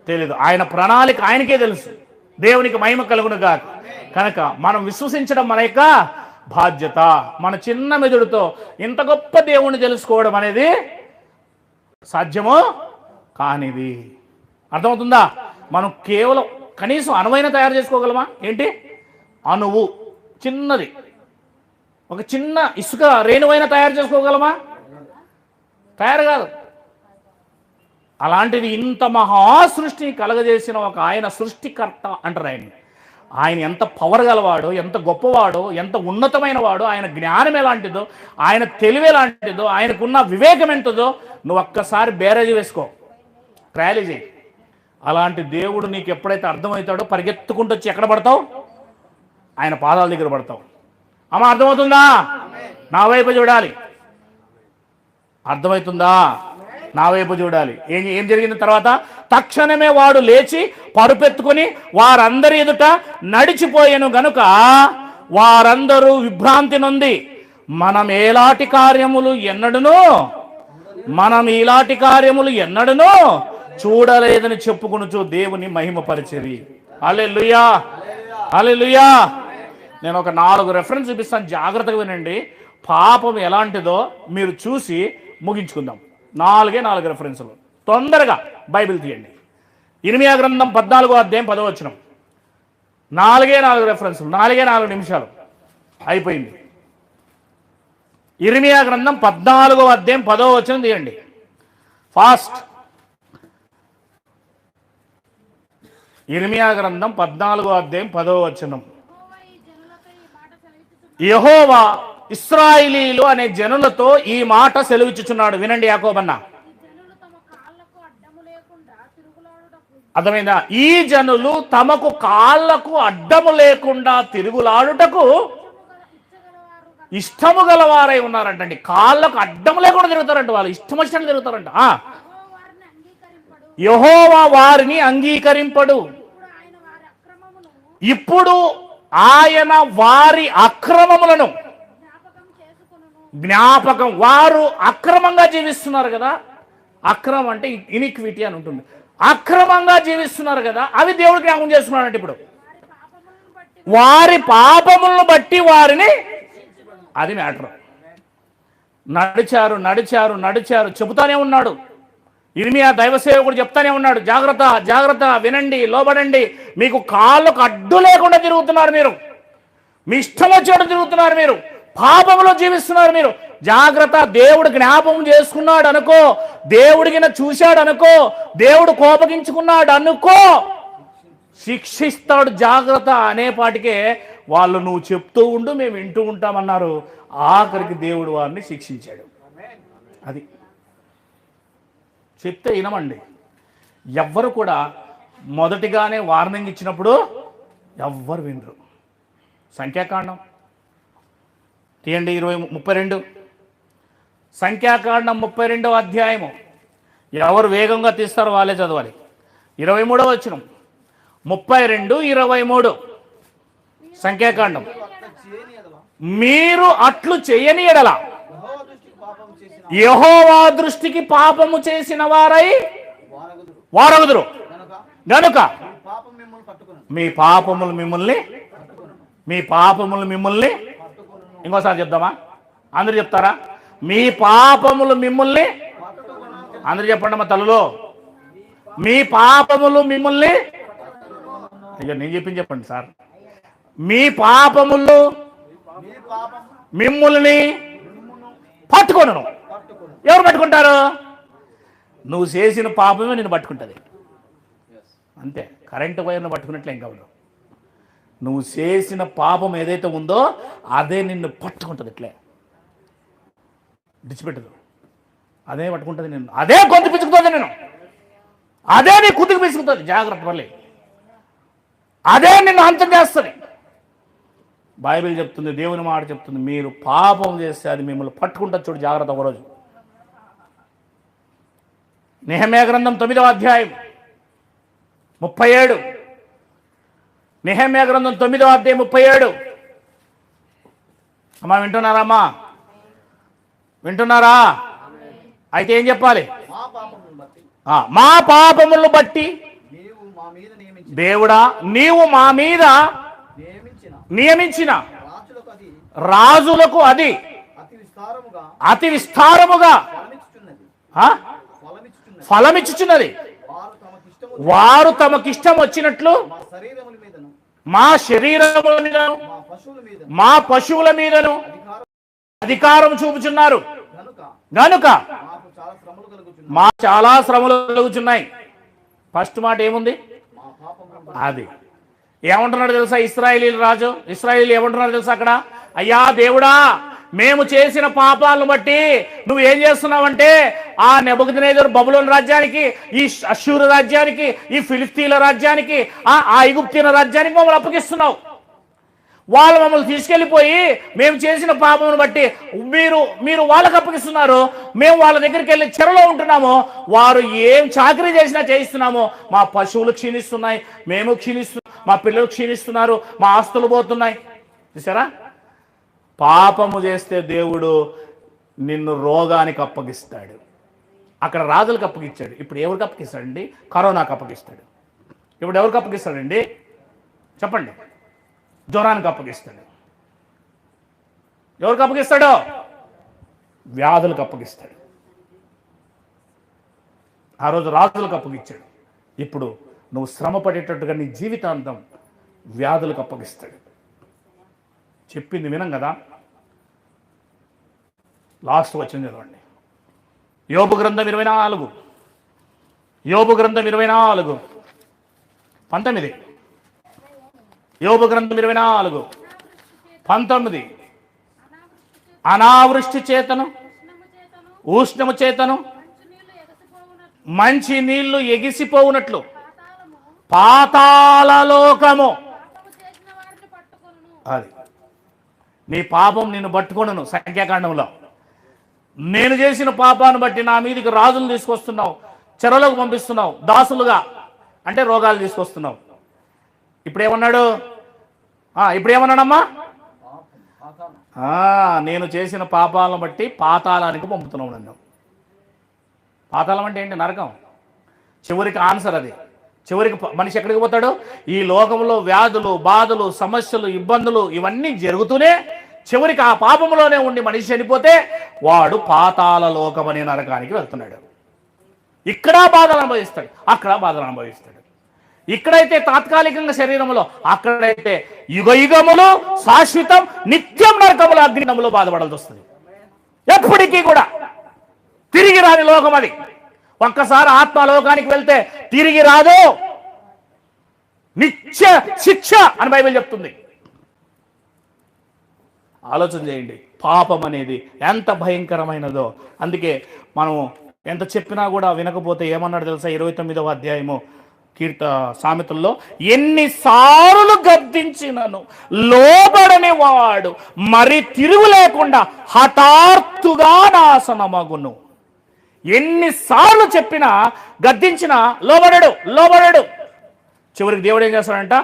తెలియదు, ఆయన ప్రణాళిక ఆయనకే తెలుసు. దేవునికి మహిమ కలుగును గాక. కనుక మనం విశ్వసించడం మన యొక్క బాధ్యత. మన చిన్న మెదుడుతో ఇంత గొప్ప దేవుణ్ణి తెలుసుకోవడం అనేది సాధ్యమో కానిది. అర్థమవుతుందా? మనం కేవలం కనీసం అణువైన తయారు చేసుకోగలమా? ఏంటి అణువు, చిన్నది, ఒక చిన్న ఇసుక రేణువైనా తయారు చేసుకోగలమా? తయారు కాదు. అలాంటిది ఇంత మహాసృష్టిని కలగజేసిన ఒక ఆయన సృష్టికర్త అంటారు ఆయన. ఆయన ఎంత పవర్ గలవాడో, ఎంత గొప్పవాడో, ఎంత ఉన్నతమైన వాడో, ఆయన జ్ఞానం ఎలాంటిదో, ఆయన తెలివి ఎలాంటిదో, ఆయనకున్న వివేకం ఎంతదో నువ్వు ఒక్కసారి బేరేజ్ వేసుకో, ట్రయల్ చేయి. అలాంటి దేవుడు నీకు ఎప్పుడైతే అర్థమవుతాడో పరిగెత్తుకుంటూ వచ్చి ఎక్కడ పడతావు? ఆయన పాదాల దగ్గర పడతావు. అమ్మ అర్థమవుతుందా? నా వైపు చూడాలి. అర్థమవుతుందా? నా వైపు చూడాలి. ఏం జరిగిన తర్వాత తక్షణమే వాడు లేచి పరుపెత్తుకుని వారందరి ఎదుట నడిచిపోయాను గనుక వారందరూ విభ్రాంతి నొంది మనం ఇలాంటి కార్యములు ఎన్నడూను చూడలేదని చెప్పుకొనుచు దేవుని మహిమపరిచేది. హల్లెలూయా, హల్లెలూయా. నేను ఒక 4 రెఫరెన్స్ చూపిస్తాను, జాగ్రత్తగా వినండి. పాపం ఎలాంటిదో మీరు చూసి ముగించుకుందాం. 4 రెఫరెన్సులు. తొందరగా బైబిల్ తీయండి. ఇర్మియా గ్రంథం 14వ అధ్యాయం 10వ వచనం. 4 రెఫరెన్సులు, 4 నిమిషాలు అయిపోయింది. ఇర్మియా గ్రంథం 14వ అధ్యాయం 10వ వచనం తీయండి ఫాస్ట్. ఇర్మియా గ్రంథం 14వ అధ్యాయం 10వ వచనం. యెహోవా ఇశ్రాయేలీయులు అనే జనులతో ఈ మాట సెలవిచ్చుచున్నాడు. వినండి యాకోబన్న. అర్థమైందా? ఈ జనులు తమకు కాళ్ళకు అడ్డము లేకుండా తిరుగులాడుటకు ఇష్టము గలవారై ఉన్నారంటండి. కాళ్ళకు అడ్డము లేకుండా తిరుగుతారంట, వాళ్ళు ఇష్టం వచ్చినట్టు తిరుగుతారంట. యెహోవా వారిని అంగీకరింపడు. ఇప్పుడు ఆయన వారి అక్రమములను జ్ఞాపకం. వారు అక్రమంగా జీవిస్తున్నారు కదా, అక్రమం అంటే ఇనిక్విటీ అని ఉంటుంది. అక్రమంగా జీవిస్తున్నారు కదా, అవి దేవుడు జ్ఞాపకం చేస్తున్నాడంటే ఇప్పుడు వారి పాపములను బట్టి వారిని, అది మ్యాటర్. నడిచారు చెబుతానే ఉన్నాడు. ఇర్మియా దైవ సేవకుడు చెప్తానే ఉన్నాడు, జాగ్రత్త జాగ్రత్త, వినండి, లోబడండి. మీకు కాళ్ళకు అడ్డు లేకుండా తిరుగుతున్నారు మీరు, మీ ఇష్టం వచ్చేటట్టు తిరుగుతున్నారు మీరు, పాపంలో జీవిస్తున్నారు మీరు. జాగ్రత్త. దేవుడు జ్ఞాపకం చేసుకున్నాడు అనుకో, దేవుడికి చూశాడు అనుకో, దేవుడు కోపగించుకున్నాడు అనుకో, శిక్షిస్తాడు జాగ్రత్త అనేపాటికే వాళ్ళు నువ్వు చెప్తూ ఉండు మేము వింటూ ఉంటామన్నారు. ఆఖరికి దేవుడు వారిని శిక్షించాడు. అది చెప్తే వినమండి. ఎవ్వరు కూడా మొదటిగానే వార్నింగ్ ఇచ్చినప్పుడు ఎవ్వరు వినరు. సంఖ్యాకాండం తీయండి 32, సంఖ్యాకాండం 32వ అధ్యాయము. ఎవరు వేగంగా తీస్తారో వాళ్ళే చదవాలి. 23వ వచనం, 32, 23 సంఖ్యాకాండం. మీరు అట్లు చేయని ఎడల యెహోవా దృష్టికి పాపము చేసిన వారై వారగుదురు గనుక మీ పాపములు మిమ్మల్ని ఇంకోసారి చెప్దామా? అందరు చెప్తారా? మీ పాపములు మిమ్మల్ని, అందరు చెప్పండి మా తల్లులో, మీ పాపములు మిమ్మల్ని, అయ్యో నేను చెప్పింది చెప్పండి సార్. మీ పాపములు మిమ్మల్ని పట్టుకొను. ఎవరు పట్టుకుంటారు? నువ్వు చేసిన పాపమే నిన్ను పట్టుకుంటుంది. అంతే, కరెంటు వైర్ను పట్టుకున్నట్లే ఇంకా ఉండవు. నువ్వు చేసిన పాపం ఏదైతే ఉందో అదే నిన్ను పట్టుకుంటుంది. ఇట్లే విడిచిపెట్టదు, అదే పట్టుకుంటుంది నిన్ను, అదే గొంతు పిచ్చుకుతుంది నేను, అదే నీ కుతుకు పిచ్చుకుతుంది. జాగ్రత్త మళ్ళీ అదే నిన్ను అంతం చేస్తుంది. బైబిల్ చెప్తుంది, దేవుని మాట చెప్తుంది, మీరు పాపం చేస్తే అది మిమ్మల్ని పట్టుకుంటుంది. చూడు జాగ్రత్త. ఒకరోజు నెహెమ్యా గ్రంథం 9వ అధ్యాయం 37, నెహెమ్యా గ్రంథం 9వ అధ్యాయం 37. అమ్మా వింటున్నారమ్మా? వింటున్నారా? అయితే ఏం చెప్పాలి? మా పాపములను బట్టి దేవుడా నీవు మా మీద నియమించిన రాజులకు అది అతి విస్తారముగా ఫలమిచ్చుచున్నది. వారు తమకిష్టం వచ్చినట్లు మా శరీరముల మీదను మా పశువుల మీదను అధికారం చూపుచున్నారు గనుక మా చాలా శ్రమలు కలుగుచున్నాయి. ఫస్ట్ మాట ఏముంది? అది ఏమంటున్నాడు తెలుసా? ఇశ్రాయేలీలు ఏమంటున్నాడు తెలుసా? అక్కడ, అయ్యా దేవుడా మేము చేసిన పాపాలను బట్టి నువ్వు ఏం చేస్తున్నావంటే ఆ నెబుకద్నెజరు బబులోను రాజ్యానికి, ఈ అష్షూరు రాజ్యానికి, ఈ ఫిలిస్తీన్ల రాజ్యానికి, ఆ ఐగుప్తీయుల రాజ్యానికి మమ్మల్ని అప్పగిస్తున్నావు. వాళ్ళు మమ్మల్ని తీసుకెళ్ళిపోయి మేము చేసిన పాపమును బట్టి మీరు వాళ్ళకి అప్పగిస్తున్నారు. మేము వాళ్ళ దగ్గరికి వెళ్ళి చెరలో ఉంటున్నాము. వారు ఏం చాకరీ చేసినా చేయిస్తున్నాము. మా పశువులు క్షీణిస్తున్నాయి, మేము క్షీణిస్తున్నాం, మా పిల్లలు క్షీణిస్తున్నారు, మా ఆస్తులు పోతున్నాయి. చూసారా? పాపము చేస్తే దేవుడు నిన్ను రోగానికి అప్పగిస్తాడు. అక్కడ రాజులకు అప్పగిస్తాడు. ఇప్పుడు ఎవరికి అప్పగిస్తాడండి? కరోనాకు అప్పగిస్తాడు. ఇప్పుడు ఎవరికి అప్పగిస్తాడండి? చెప్పండి. జ్వరానికి అప్పగిస్తాడు. ఎవరికి అప్పగిస్తాడో? వ్యాధులకు అప్పగిస్తాడు. ఆ రోజు రాజులకు అప్పగిస్తాడు. ఇప్పుడు నువ్వు శ్రమ పడేటట్టుగా నీ జీవితాంతం వ్యాధులకు అప్పగిస్తాడు. చెప్పింది వినం కదా? లాస్ట్ వచ్చింది చదవండి. యోబు గ్రంథం 24, యోబు గ్రంథం 24, 19. యోబు గ్రంథం 24, 19. అనావృష్టి చేతను ఉష్ణము చేతను మంచి నీళ్లు ఎగిసిపోవునట్లు పాతాళలోకము అది నీ పాపం నిన్ను పట్టుకొనును. సంఖ్యాకాండంలో నేను చేసిన పాపాన్ని బట్టి నా మీదకి రాజులు తీసుకొస్తున్నావు, చెరలోకి పంపిస్తున్నావు, దాసులుగా అంటే రోగాలు తీసుకొస్తున్నావు. ఇప్పుడేమన్నాడమ్మా? నేను చేసిన పాపాలను బట్టి పాతాళానికి పంపుతున్నావు నన్ను. పాతాళం అంటే ఏంటి? నరకం. చివరికి ఆన్సర్ అది. చివరికి మనిషి ఎక్కడికి పోతాడు? ఈ లోకంలో వ్యాధులు, బాధలు, సమస్యలు, ఇబ్బందులు ఇవన్నీ జరుగుతూనే చివరికి ఆ పాపంలోనే ఉండి మనిషి చనిపోతే వాడు పాతాళ లోకం అనే నరకానికి వెళ్తున్నాడు. ఇక్కడ బాధలు అనుభవిస్తాడు, అక్కడ బాధలు అనుభవిస్తాడు. ఇక్కడైతే తాత్కాలికంగా శరీరంలో, అక్కడైతే యుగ యుగములు శాశ్వతం నిత్యం నరకములు అగ్నిములో బాధపడాల్సి వస్తుంది. ఎప్పటికీ కూడా తిరిగి రాని లోకం అది. ఒక్కసారి ఆత్మలోకానికి వెళ్తే తిరిగి రాదు, నిత్య శిక్ష అని బైబిల్ చెప్తుంది. ఆలోచన చేయండి, పాపం అనేది ఎంత భయంకరమైనదో. అందుకే మనం ఎంత చెప్పినా కూడా వినకపోతే ఏమన్నాడు తెలుసా? 29వ అధ్యాయము సామెతల్లో, ఎన్నిసార్లు గద్దించినను లోబడని వాడు మరి తిరుగు లేకుండా హఠాత్తుగా నాశనమగును. ఎన్నిసార్లు చెప్పినా గద్దించినా లోబడడు. చివరికి దేవుడు ఏం చేస్తాడంట?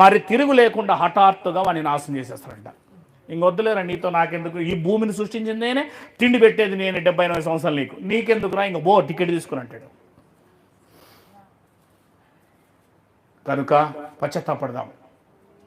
మరి తిరుగు లేకుండా హఠాత్తుగా వాడిని నాశనం చేసేస్తాడంట. ఇంకొద్దులేరా నీతో నాకెందుకు, ఈ భూమిని సృష్టించింది నేనే, తిండి పెట్టేది నేనే, 70-80 సంవత్సరాలు నీకెందుకురా, ఇంక టికెట్ తీసుకుని అంటాడు. కనుక పశ్చాత్తాపడదాం.